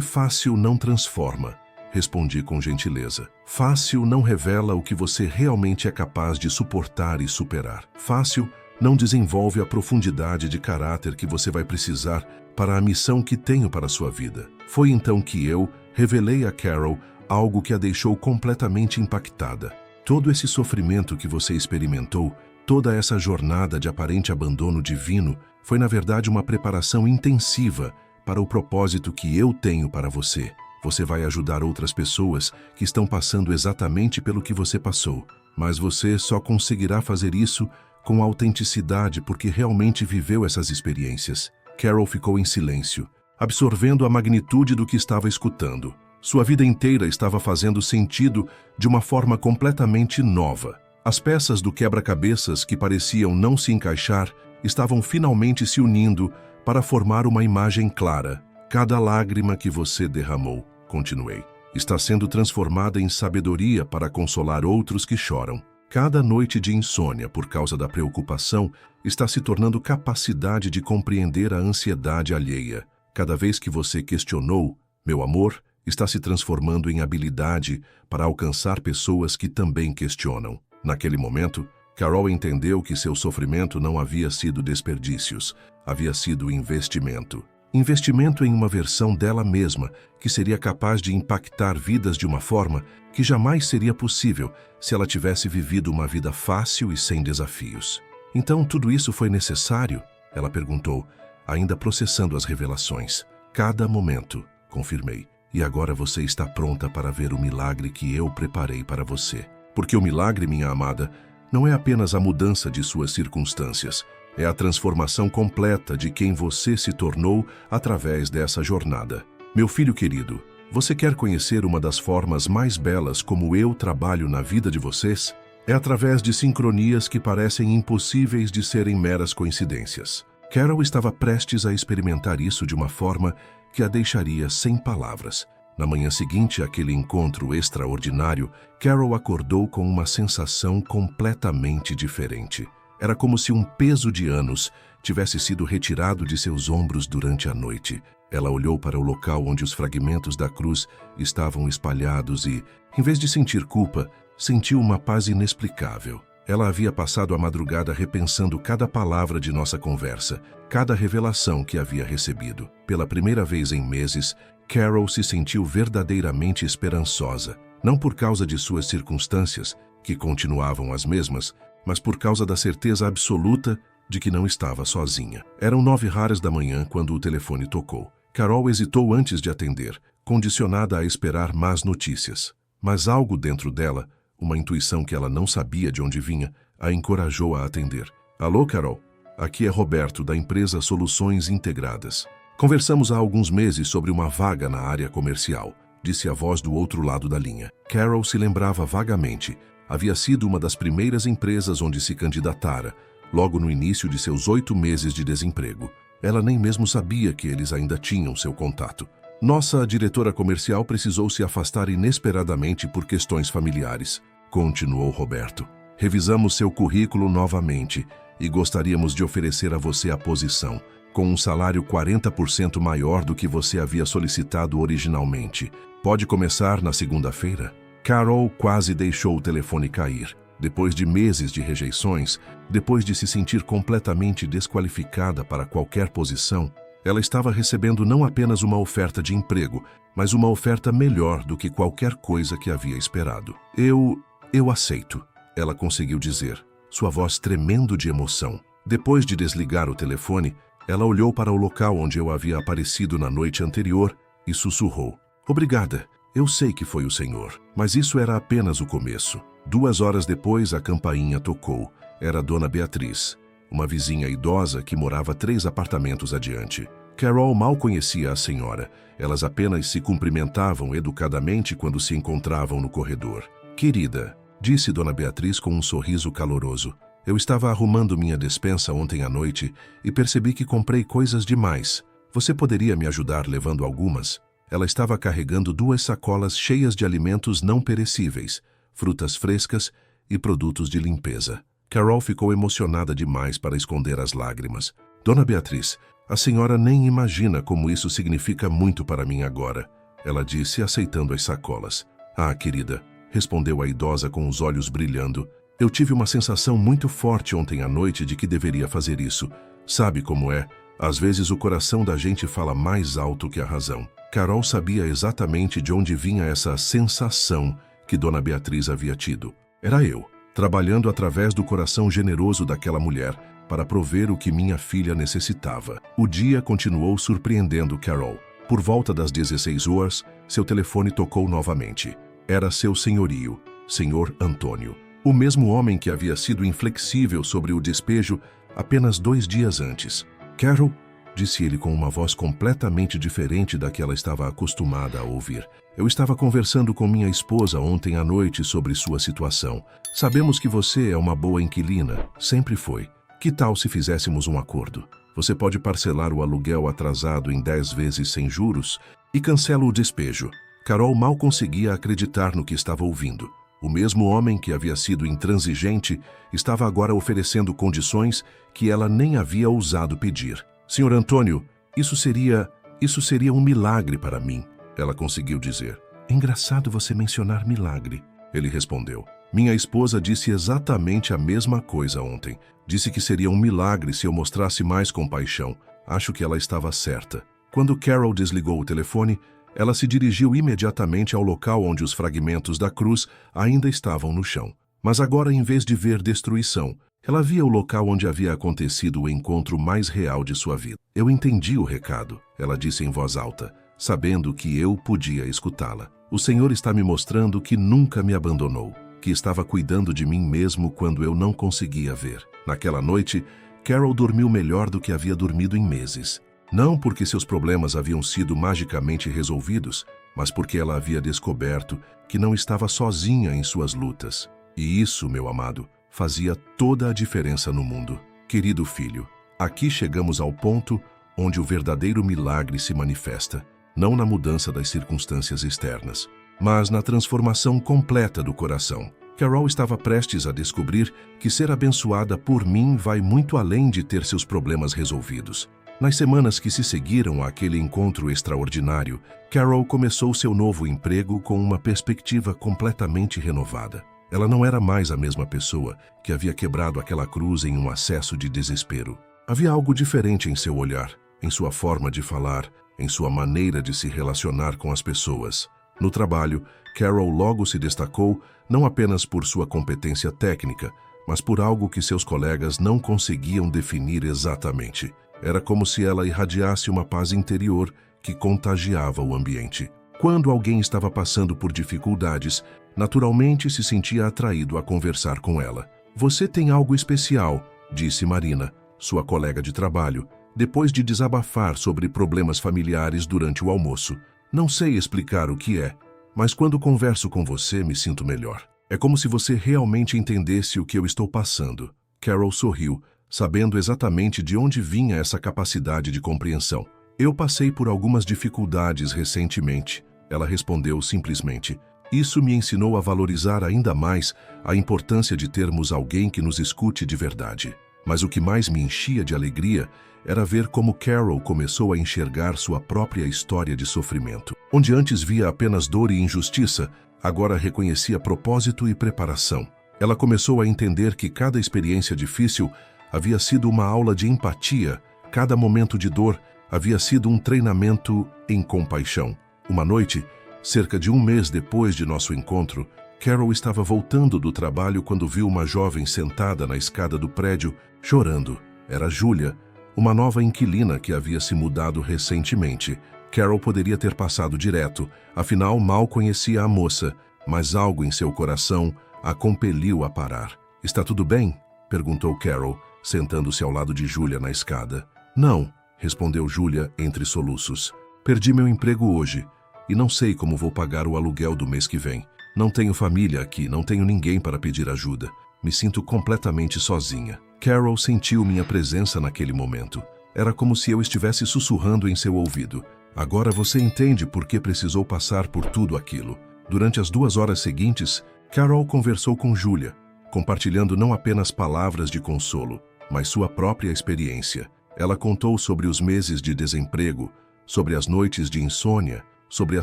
fácil não transforma, respondi com gentileza. Fácil não revela o que você realmente é capaz de suportar e superar. Fácil não desenvolve a profundidade de caráter que você vai precisar para a missão que tenho para a sua vida. Foi então que eu revelei a Carol algo que a deixou completamente impactada. Todo esse sofrimento que você experimentou, toda essa jornada de aparente abandono divino, foi na verdade uma preparação intensiva para o propósito que eu tenho para você. Você vai ajudar outras pessoas que estão passando exatamente pelo que você passou, mas você só conseguirá fazer isso com autenticidade porque realmente viveu essas experiências. Carol ficou em silêncio, absorvendo a magnitude do que estava escutando. Sua vida inteira estava fazendo sentido de uma forma completamente nova. As peças do quebra-cabeças que pareciam não se encaixar estavam finalmente se unindo para formar uma imagem clara. Cada lágrima que você derramou, continuei, está sendo transformada em sabedoria para consolar outros que choram. Cada noite de insônia por causa da preocupação está se tornando capacidade de compreender a ansiedade alheia. Cada vez que você questionou, meu amor, está se transformando em habilidade para alcançar pessoas que também questionam. Naquele momento, Carol entendeu que seu sofrimento não havia sido desperdícios, havia sido investimento. Investimento em uma versão dela mesma que seria capaz de impactar vidas de uma forma que jamais seria possível se ela tivesse vivido uma vida fácil e sem desafios. Então tudo isso foi necessário? Ela perguntou, ainda processando as revelações. Cada momento, confirmei. E agora você está pronta para ver o milagre que eu preparei para você. Porque o milagre, minha amada, não é apenas a mudança de suas circunstâncias, é a transformação completa de quem você se tornou através dessa jornada. Meu filho querido, você quer conhecer uma das formas mais belas como eu trabalho na vida de vocês? É através de sincronias que parecem impossíveis de serem meras coincidências. Carol estava prestes a experimentar isso de uma forma que a deixaria sem palavras. Na manhã seguinte àquele encontro extraordinário, Carol acordou com uma sensação completamente diferente. Era como se um peso de anos tivesse sido retirado de seus ombros durante a noite. Ela olhou para o local onde os fragmentos da cruz estavam espalhados e, em vez de sentir culpa, sentiu uma paz inexplicável. Ela havia passado a madrugada repensando cada palavra de nossa conversa, cada revelação que havia recebido. Pela primeira vez em meses, Carol se sentiu verdadeiramente esperançosa, não por causa de suas circunstâncias, que continuavam as mesmas, mas por causa da certeza absoluta de que não estava sozinha. Eram 9h da manhã quando o telefone tocou. Carol hesitou antes de atender, condicionada a esperar más notícias. Mas algo dentro dela, uma intuição que ela não sabia de onde vinha, a encorajou a atender. Alô, Carol? Aqui é Roberto, da empresa Soluções Integradas. Conversamos há alguns meses sobre uma vaga na área comercial, disse a voz do outro lado da linha. Carol se lembrava vagamente. Havia sido uma das primeiras empresas onde se candidatara, logo no início de seus 8 meses de desemprego. Ela nem mesmo sabia que eles ainda tinham seu contato. Nossa diretora comercial precisou se afastar inesperadamente por questões familiares, continuou Roberto. Revisamos seu currículo novamente e gostaríamos de oferecer a você a posição, com um salário 40% maior do que você havia solicitado originalmente. Pode começar na segunda-feira? Carol quase deixou o telefone cair. Depois de meses de rejeições, depois de se sentir completamente desqualificada para qualquer posição, ela estava recebendo não apenas uma oferta de emprego, mas uma oferta melhor do que qualquer coisa que havia esperado. Eu aceito, ela conseguiu dizer, sua voz tremendo de emoção. Depois de desligar o telefone, ela olhou para o local onde eu havia aparecido na noite anterior e sussurrou. Obrigada, eu sei que foi o Senhor, mas isso era apenas o começo. 2 horas depois, a campainha tocou. Era Dona Beatriz, uma vizinha idosa que morava 3 apartamentos adiante. Carol mal conhecia a senhora. Elas apenas se cumprimentavam educadamente quando se encontravam no corredor. Querida, disse Dona Beatriz com um sorriso caloroso. Eu estava arrumando minha despensa ontem à noite e percebi que comprei coisas demais. Você poderia me ajudar levando algumas? Ela estava carregando 2 sacolas cheias de alimentos não perecíveis, frutas frescas e produtos de limpeza. Carol ficou emocionada demais para esconder as lágrimas. Dona Beatriz, a senhora nem imagina como isso significa muito para mim agora, ela disse, aceitando as sacolas. Ah, querida, respondeu a idosa com os olhos brilhando. Eu tive uma sensação muito forte ontem à noite de que deveria fazer isso. Sabe como é? Às vezes o coração da gente fala mais alto que a razão. Carol sabia exatamente de onde vinha essa sensação que Dona Beatriz havia tido. Era eu, trabalhando através do coração generoso daquela mulher para prover o que minha filha necessitava. O dia continuou surpreendendo Carol. Por volta das 16 horas, seu telefone tocou novamente. Era seu senhorio, Senhor Antônio. O mesmo homem que havia sido inflexível sobre o despejo apenas 2 dias antes. Carol, disse ele com uma voz completamente diferente da que ela estava acostumada a ouvir. Eu estava conversando com minha esposa ontem à noite sobre sua situação. Sabemos que você é uma boa inquilina, sempre foi. Que tal se fizéssemos um acordo? Você pode parcelar o aluguel atrasado em 10 vezes sem juros e cancela o despejo. Carol mal conseguia acreditar no que estava ouvindo. O mesmo homem que havia sido intransigente estava agora oferecendo condições que ela nem havia ousado pedir. Senhor Antônio, isso seria um milagre para mim, ela conseguiu dizer. É engraçado você mencionar milagre, ele respondeu. Minha esposa disse exatamente a mesma coisa ontem. Disse que seria um milagre se eu mostrasse mais compaixão. Acho que ela estava certa. Quando Carol desligou o telefone, ela se dirigiu imediatamente ao local onde os fragmentos da cruz ainda estavam no chão. Mas agora, em vez de ver destruição, ela via o local onde havia acontecido o encontro mais real de sua vida. Eu entendi o recado, ela disse em voz alta, sabendo que eu podia escutá-la. O Senhor está me mostrando que nunca me abandonou, que estava cuidando de mim mesmo quando eu não conseguia ver. Naquela noite, Carol dormiu melhor do que havia dormido em meses. Não porque seus problemas haviam sido magicamente resolvidos, mas porque ela havia descoberto que não estava sozinha em suas lutas. E isso, meu amado, fazia toda a diferença no mundo. Querido filho, aqui chegamos ao ponto onde o verdadeiro milagre se manifesta, não na mudança das circunstâncias externas, mas na transformação completa do coração. Carol estava prestes a descobrir que ser abençoada por mim vai muito além de ter seus problemas resolvidos. Nas semanas que se seguiram àquele encontro extraordinário, Carol começou seu novo emprego com uma perspectiva completamente renovada. Ela não era mais a mesma pessoa que havia quebrado aquela cruz em um acesso de desespero. Havia algo diferente em seu olhar, em sua forma de falar, em sua maneira de se relacionar com as pessoas. No trabalho, Carol logo se destacou não apenas por sua competência técnica, mas por algo que seus colegas não conseguiam definir exatamente. Era como se ela irradiasse uma paz interior que contagiava o ambiente. Quando alguém estava passando por dificuldades, naturalmente se sentia atraído a conversar com ela. Você tem algo especial, disse Marina, sua colega de trabalho, depois de desabafar sobre problemas familiares durante o almoço. Não sei explicar o que é, mas quando converso com você me sinto melhor. É como se você realmente entendesse o que eu estou passando. Carol sorriu, sabendo exatamente de onde vinha essa capacidade de compreensão. Eu passei por algumas dificuldades recentemente, ela respondeu simplesmente. Isso me ensinou a valorizar ainda mais a importância de termos alguém que nos escute de verdade. Mas o que mais me enchia de alegria era ver como Carol começou a enxergar sua própria história de sofrimento. Onde antes via apenas dor e injustiça, agora reconhecia propósito e preparação. Ela começou a entender que cada experiência difícil havia sido uma aula de empatia, cada momento de dor havia sido um treinamento em compaixão. Uma noite, cerca de um mês depois de nosso encontro, Carol estava voltando do trabalho quando viu uma jovem sentada na escada do prédio, chorando. Era Julia, uma nova inquilina que havia se mudado recentemente. Carol poderia ter passado direto, afinal mal conhecia a moça, mas algo em seu coração a compeliu a parar. Está tudo bem? Perguntou Carol, sentando-se ao lado de Julia na escada. Não, respondeu Julia entre soluços. Perdi meu emprego hoje e não sei como vou pagar o aluguel do mês que vem. Não tenho família aqui, não tenho ninguém para pedir ajuda. Me sinto completamente sozinha. Carol sentiu minha presença naquele momento. Era como se eu estivesse sussurrando em seu ouvido. Agora você entende por que precisou passar por tudo aquilo. Durante as 2 horas seguintes, Carol conversou com Julia, compartilhando não apenas palavras de consolo, mas sua própria experiência. Ela contou sobre os meses de desemprego, sobre as noites de insônia, sobre a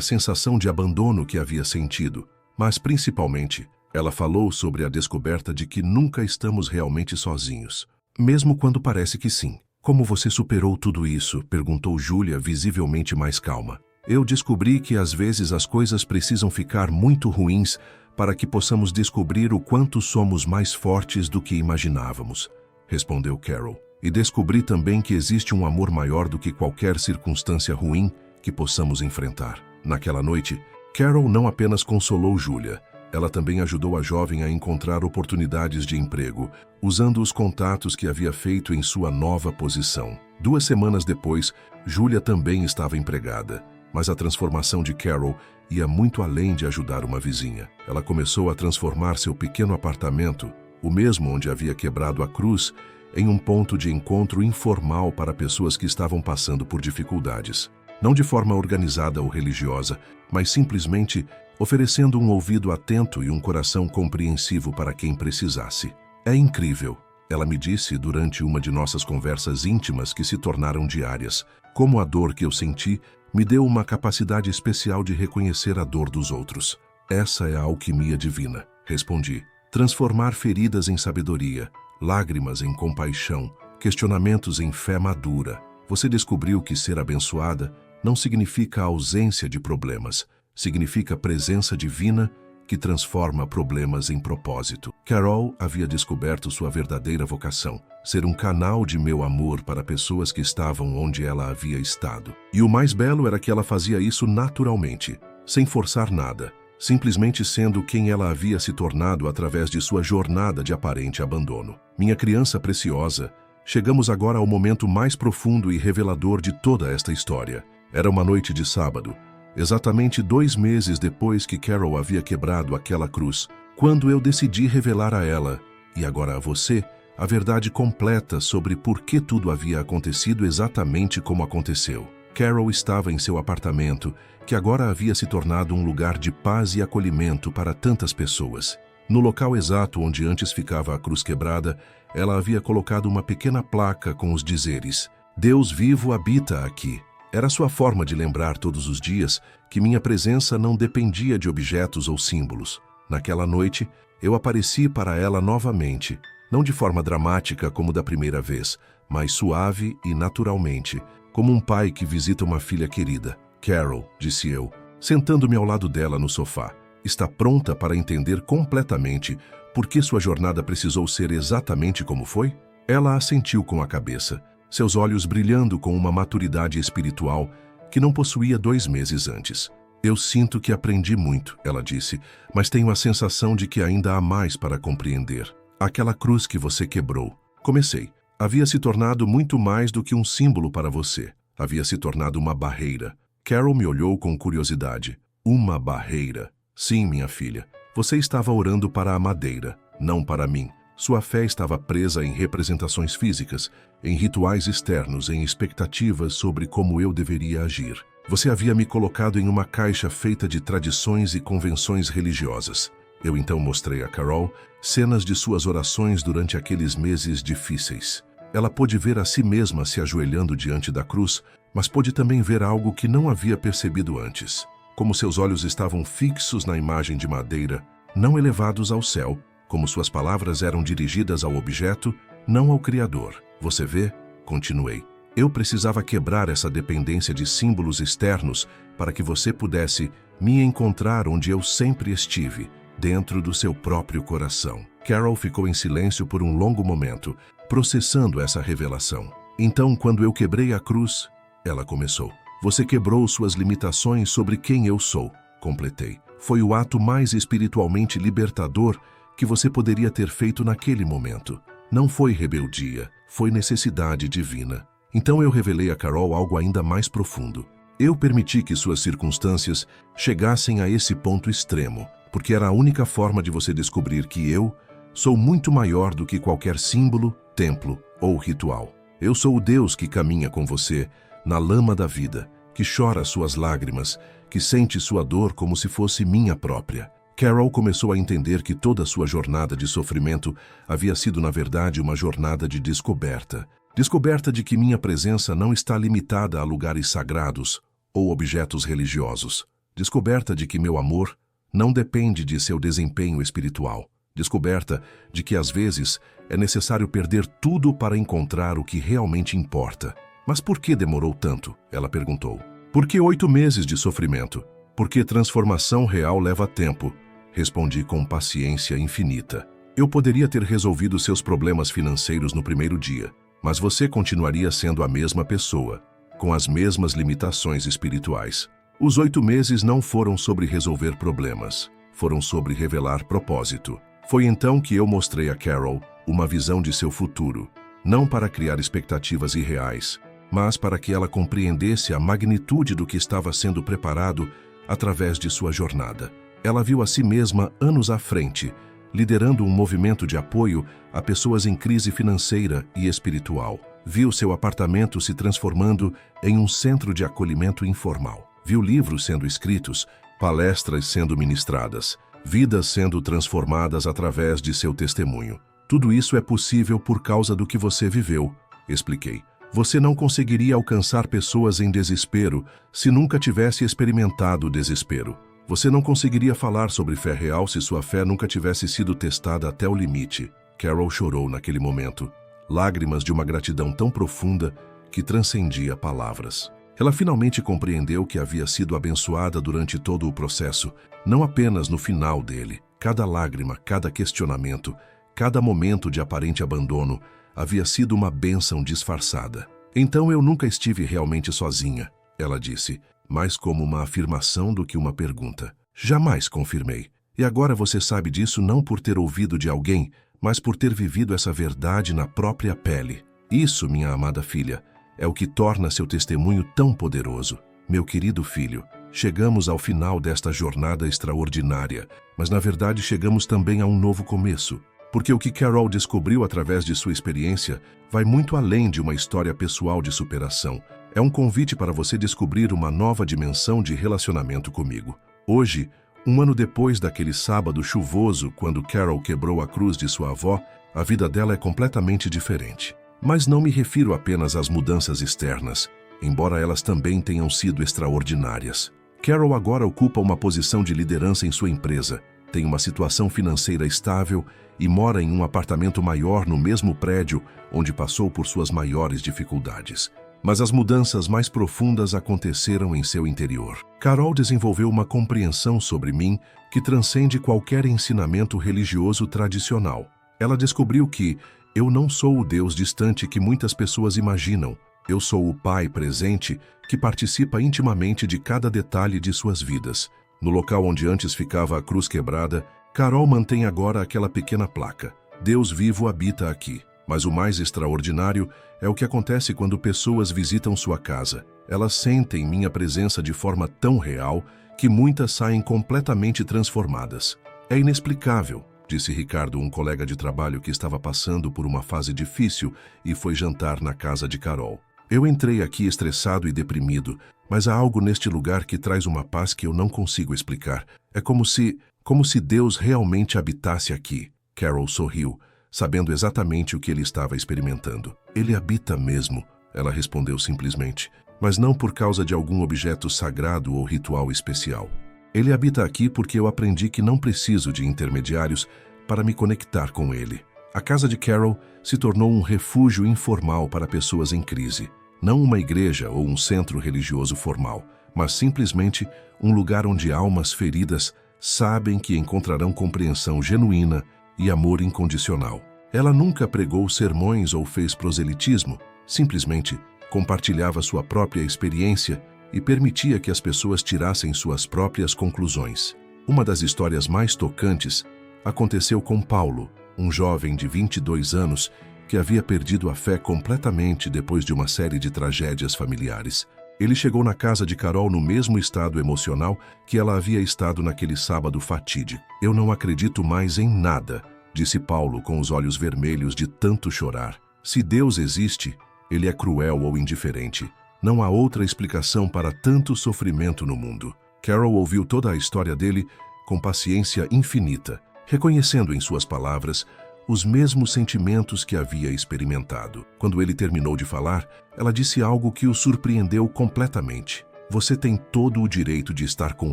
sensação de abandono que havia sentido, mas principalmente, ela falou sobre a descoberta de que nunca estamos realmente sozinhos, mesmo quando parece que sim. Como você superou tudo isso? Perguntou Julia, visivelmente mais calma. Eu descobri que às vezes as coisas precisam ficar muito ruins para que possamos descobrir o quanto somos mais fortes do que imaginávamos, respondeu Carol. E descobri também que existe um amor maior do que qualquer circunstância ruim que possamos enfrentar. Naquela noite, Carol não apenas consolou Julia, Ela também ajudou a jovem a encontrar oportunidades de emprego, usando os contatos que havia feito em sua nova posição. 2 semanas depois, Julia também estava empregada. Mas a transformação de Carol ia muito além de ajudar uma vizinha. Ela começou a transformar seu pequeno apartamento, o mesmo onde havia quebrado a cruz, em um ponto de encontro informal para pessoas que estavam passando por dificuldades. Não de forma organizada ou religiosa, mas simplesmente oferecendo um ouvido atento e um coração compreensivo para quem precisasse. É incrível, ela me disse durante uma de nossas conversas íntimas que se tornaram diárias, como a dor que eu senti me deu uma capacidade especial de reconhecer a dor dos outros. Essa é a alquimia divina, respondi. Transformar feridas em sabedoria, lágrimas em compaixão, questionamentos em fé madura. Você descobriu que ser abençoada não significa a ausência de problemas, significa presença divina que transforma problemas em propósito. Carol havia descoberto sua verdadeira vocação, ser um canal de meu amor para pessoas que estavam onde ela havia estado. E o mais belo era que ela fazia isso naturalmente, sem forçar nada, simplesmente sendo quem ela havia se tornado através de sua jornada de aparente abandono. Minha criança preciosa, chegamos agora ao momento mais profundo e revelador de toda esta história. Era uma noite de sábado, exatamente 2 meses depois que Carol havia quebrado aquela cruz, quando eu decidi revelar a ela, e agora a você, a verdade completa sobre por que tudo havia acontecido exatamente como aconteceu. Carol estava em seu apartamento, que agora havia se tornado um lugar de paz e acolhimento para tantas pessoas. No local exato onde antes ficava a cruz quebrada, ela havia colocado uma pequena placa com os dizeres: Deus vivo habita aqui. Era sua forma de lembrar todos os dias que minha presença não dependia de objetos ou símbolos. Naquela noite, eu apareci para ela novamente, não de forma dramática como da primeira vez, mas suave e naturalmente, como um pai que visita uma filha querida. Carol, disse eu, sentando-me ao lado dela no sofá, está pronta para entender completamente por que sua jornada precisou ser exatamente como foi? Ela assentiu com a cabeça, seus olhos brilhando com uma maturidade espiritual que não possuía 2 meses antes. Eu sinto que aprendi muito, ela disse, mas tenho a sensação de que ainda há mais para compreender. Aquela cruz que você quebrou. Comecei. Havia se tornado muito mais do que um símbolo para você. Havia se tornado uma barreira. Carol me olhou com curiosidade. Uma barreira. Sim, minha filha. Você estava orando para a madeira, não para mim. Sua fé estava presa em representações físicas, em rituais externos, em expectativas sobre como eu deveria agir. Você havia me colocado em uma caixa feita de tradições e convenções religiosas. Eu então mostrei a Carol cenas de suas orações durante aqueles meses difíceis. Ela pôde ver a si mesma se ajoelhando diante da cruz, mas pôde também ver algo que não havia percebido antes. Como seus olhos estavam fixos na imagem de madeira, não elevados ao céu, como suas palavras eram dirigidas ao objeto, não ao Criador. Você vê? Continuei. Eu precisava quebrar essa dependência de símbolos externos para que você pudesse me encontrar onde eu sempre estive, dentro do seu próprio coração. Carol ficou em silêncio por um longo momento, processando essa revelação. Então, quando eu quebrei a cruz, ela começou. Você quebrou suas limitações sobre quem eu sou, completei. Foi o ato mais espiritualmente libertador que você poderia ter feito naquele momento. Não foi rebeldia, foi necessidade divina. Então eu revelei a Carol algo ainda mais profundo. Eu permiti que suas circunstâncias chegassem a esse ponto extremo, porque era a única forma de você descobrir que eu sou muito maior do que qualquer símbolo, templo ou ritual. Eu sou o Deus que caminha com você na lama da vida, que chora suas lágrimas, que sente sua dor como se fosse minha própria. Carol começou a entender que toda sua jornada de sofrimento havia sido, na verdade, uma jornada de descoberta. Descoberta de que minha presença não está limitada a lugares sagrados ou objetos religiosos. Descoberta de que meu amor não depende de seu desempenho espiritual. Descoberta de que, às vezes, é necessário perder tudo para encontrar o que realmente importa. Mas por que demorou tanto? Ela perguntou. Por que 8 meses de sofrimento? Porque transformação real leva tempo. Respondi com paciência infinita. Eu poderia ter resolvido seus problemas financeiros no primeiro dia, mas você continuaria sendo a mesma pessoa, com as mesmas limitações espirituais. Os 8 meses não foram sobre resolver problemas. foram sobre revelar propósito. Foi então que eu mostrei a Carol uma visão de seu futuro, não para criar expectativas irreais, mas para que ela compreendesse a magnitude do que estava sendo preparado através de sua jornada. Ela viu a si mesma anos à frente, liderando um movimento de apoio a pessoas em crise financeira e espiritual. Viu seu apartamento se transformando em um centro de acolhimento informal. Viu livros sendo escritos, palestras sendo ministradas, vidas sendo transformadas através de seu testemunho. Tudo isso é possível por causa do que você viveu, expliquei. Você não conseguiria alcançar pessoas em desespero se nunca tivesse experimentado o desespero. Você não conseguiria falar sobre fé real se sua fé nunca tivesse sido testada até o limite. Carol chorou naquele momento, lágrimas de uma gratidão tão profunda que transcendia palavras. Ela finalmente compreendeu que havia sido abençoada durante todo o processo, não apenas no final dele. Cada lágrima, cada questionamento, cada momento de aparente abandono havia sido uma bênção disfarçada. Então eu nunca estive realmente sozinha, ela disse, mais como uma afirmação do que uma pergunta. Jamais confirmei. E agora você sabe disso não por ter ouvido de alguém, mas por ter vivido essa verdade na própria pele. Isso, minha amada filha, é o que torna seu testemunho tão poderoso. Meu querido filho, chegamos ao final desta jornada extraordinária, mas na verdade chegamos também a um novo começo. Porque o que Carol descobriu através de sua experiência vai muito além de uma história pessoal de superação. É um convite para você descobrir uma nova dimensão de relacionamento comigo. Hoje, um ano depois daquele sábado chuvoso, quando Carol quebrou a cruz de sua avó, a vida dela é completamente diferente. Mas não me refiro apenas às mudanças externas, embora elas também tenham sido extraordinárias. Carol agora ocupa uma posição de liderança em sua empresa, tem uma situação financeira estável e mora em um apartamento maior no mesmo prédio onde passou por suas maiores dificuldades. Mas as mudanças mais profundas aconteceram em seu interior. Carol desenvolveu uma compreensão sobre mim que transcende qualquer ensinamento religioso tradicional. Ela descobriu que eu não sou o Deus distante que muitas pessoas imaginam. Eu sou o Pai presente que participa intimamente de cada detalhe de suas vidas. No local onde antes ficava a cruz quebrada, Carol mantém agora aquela pequena placa. Deus vivo habita aqui. Mas o mais extraordinário é o que acontece quando pessoas visitam sua casa. Elas sentem minha presença de forma tão real que muitas saem completamente transformadas. É inexplicável, disse Ricardo, um colega de trabalho que estava passando por uma fase difícil e foi jantar na casa de Carol. Eu entrei aqui estressado e deprimido, mas há algo neste lugar que traz uma paz que eu não consigo explicar. É como se Deus realmente habitasse aqui. Carol sorriu, sabendo exatamente o que ele estava experimentando. Ele habita mesmo, ela respondeu simplesmente, mas não por causa de algum objeto sagrado ou ritual especial. Ele habita aqui porque eu aprendi que não preciso de intermediários para me conectar com ele. A casa de Carol se tornou um refúgio informal para pessoas em crise. Não uma igreja ou um centro religioso formal, mas simplesmente um lugar onde almas feridas sabem que encontrarão compreensão genuína e amor incondicional. Ela nunca pregou sermões ou fez proselitismo, simplesmente compartilhava sua própria experiência e permitia que as pessoas tirassem suas próprias conclusões. Uma das histórias mais tocantes aconteceu com Paulo, um jovem de 22 anos que havia perdido a fé completamente depois de uma série de tragédias familiares. Ele chegou na casa de Carol no mesmo estado emocional que ela havia estado naquele sábado fatídico. Eu não acredito mais em nada, disse Paulo com os olhos vermelhos de tanto chorar. Se Deus existe, ele é cruel ou indiferente. Não há outra explicação para tanto sofrimento no mundo. Carol ouviu toda a história dele com paciência infinita, reconhecendo em suas palavras os mesmos sentimentos que havia experimentado. Quando ele terminou de falar, ela disse algo que o surpreendeu completamente. Você tem todo o direito de estar com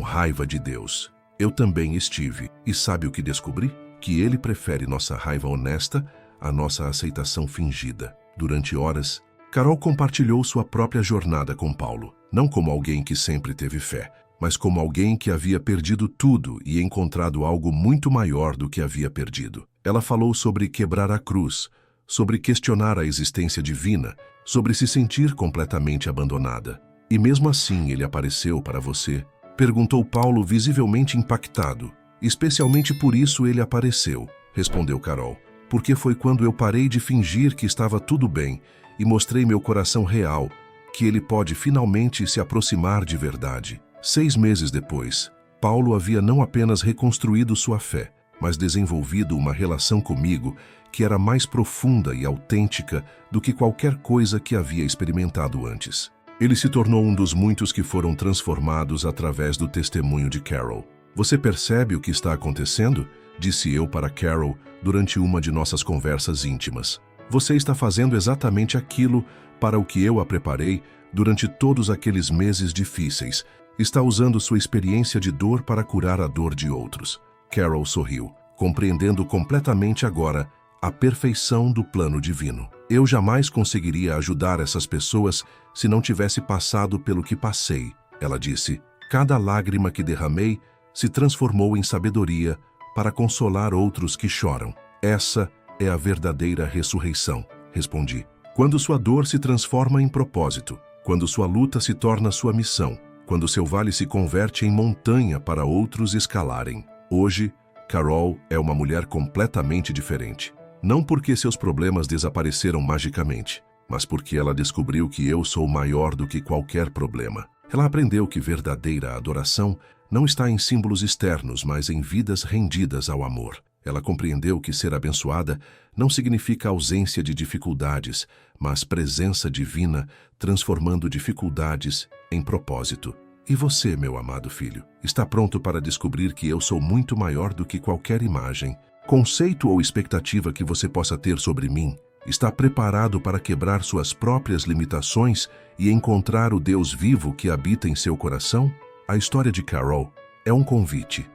raiva de Deus. Eu também estive. E sabe o que descobri? Que ele prefere nossa raiva honesta à nossa aceitação fingida. Durante horas, Carol compartilhou sua própria jornada com Paulo, não como alguém que sempre teve fé, mas como alguém que havia perdido tudo e encontrado algo muito maior do que havia perdido. Ela falou sobre quebrar a cruz, sobre questionar a existência divina, sobre se sentir completamente abandonada. E mesmo assim ele apareceu para você? Perguntou Paulo, visivelmente impactado. Especialmente por isso ele apareceu, respondeu Carol. Porque foi quando eu parei de fingir que estava tudo bem e mostrei meu coração real, que ele pode finalmente se aproximar de verdade. 6 meses depois, Paulo havia não apenas reconstruído sua fé, mas desenvolvido uma relação comigo que era mais profunda e autêntica do que qualquer coisa que havia experimentado antes. Ele se tornou um dos muitos que foram transformados através do testemunho de Carol. Você percebe o que está acontecendo? Disse eu para Carol durante uma de nossas conversas íntimas. Você está fazendo exatamente aquilo para o que eu a preparei durante todos aqueles meses difíceis. Está usando sua experiência de dor para curar a dor de outros. Carol sorriu, compreendendo completamente agora a perfeição do plano divino. Eu jamais conseguiria ajudar essas pessoas se não tivesse passado pelo que passei, ela disse. Cada lágrima que derramei se transformou em sabedoria para consolar outros que choram. Essa é a verdadeira ressurreição, respondi. Quando sua dor se transforma em propósito, quando sua luta se torna sua missão, quando seu vale se converte em montanha para outros escalarem. Hoje, Carol é uma mulher completamente diferente. Não porque seus problemas desapareceram magicamente, mas porque ela descobriu que eu sou maior do que qualquer problema. Ela aprendeu que verdadeira adoração não está em símbolos externos, mas em vidas rendidas ao amor. Ela compreendeu que ser abençoada não significa ausência de dificuldades, mas presença divina transformando dificuldades em propósito. E você, meu amado filho, está pronto para descobrir que eu sou muito maior do que qualquer imagem, conceito ou expectativa que você possa ter sobre mim? Está preparado para quebrar suas próprias limitações e encontrar o Deus vivo que habita em seu coração? A história de Carol é um convite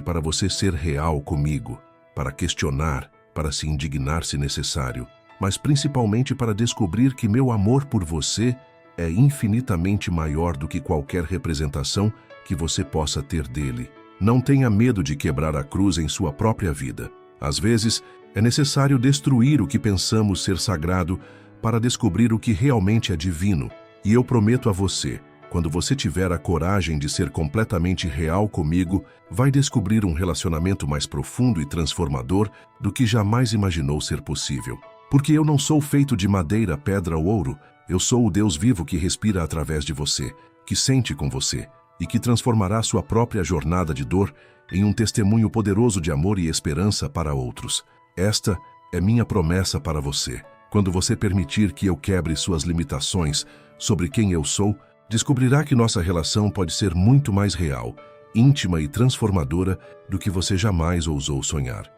para você ser real comigo, para questionar, para se indignar se necessário, mas principalmente para descobrir que meu amor por você é infinitamente maior do que qualquer representação que você possa ter dele. Não tenha medo de quebrar a cruz em sua própria vida. Às vezes, é necessário destruir o que pensamos ser sagrado para descobrir o que realmente é divino. E eu prometo a você, quando você tiver a coragem de ser completamente real comigo, vai descobrir um relacionamento mais profundo e transformador do que jamais imaginou ser possível. Porque eu não sou feito de madeira, pedra ou ouro. Eu sou o Deus vivo que respira através de você, que sente com você e que transformará sua própria jornada de dor em um testemunho poderoso de amor e esperança para outros. Esta é minha promessa para você. Quando você permitir que eu quebre suas limitações sobre quem eu sou, descobrirá que nossa relação pode ser muito mais real, íntima e transformadora do que você jamais ousou sonhar.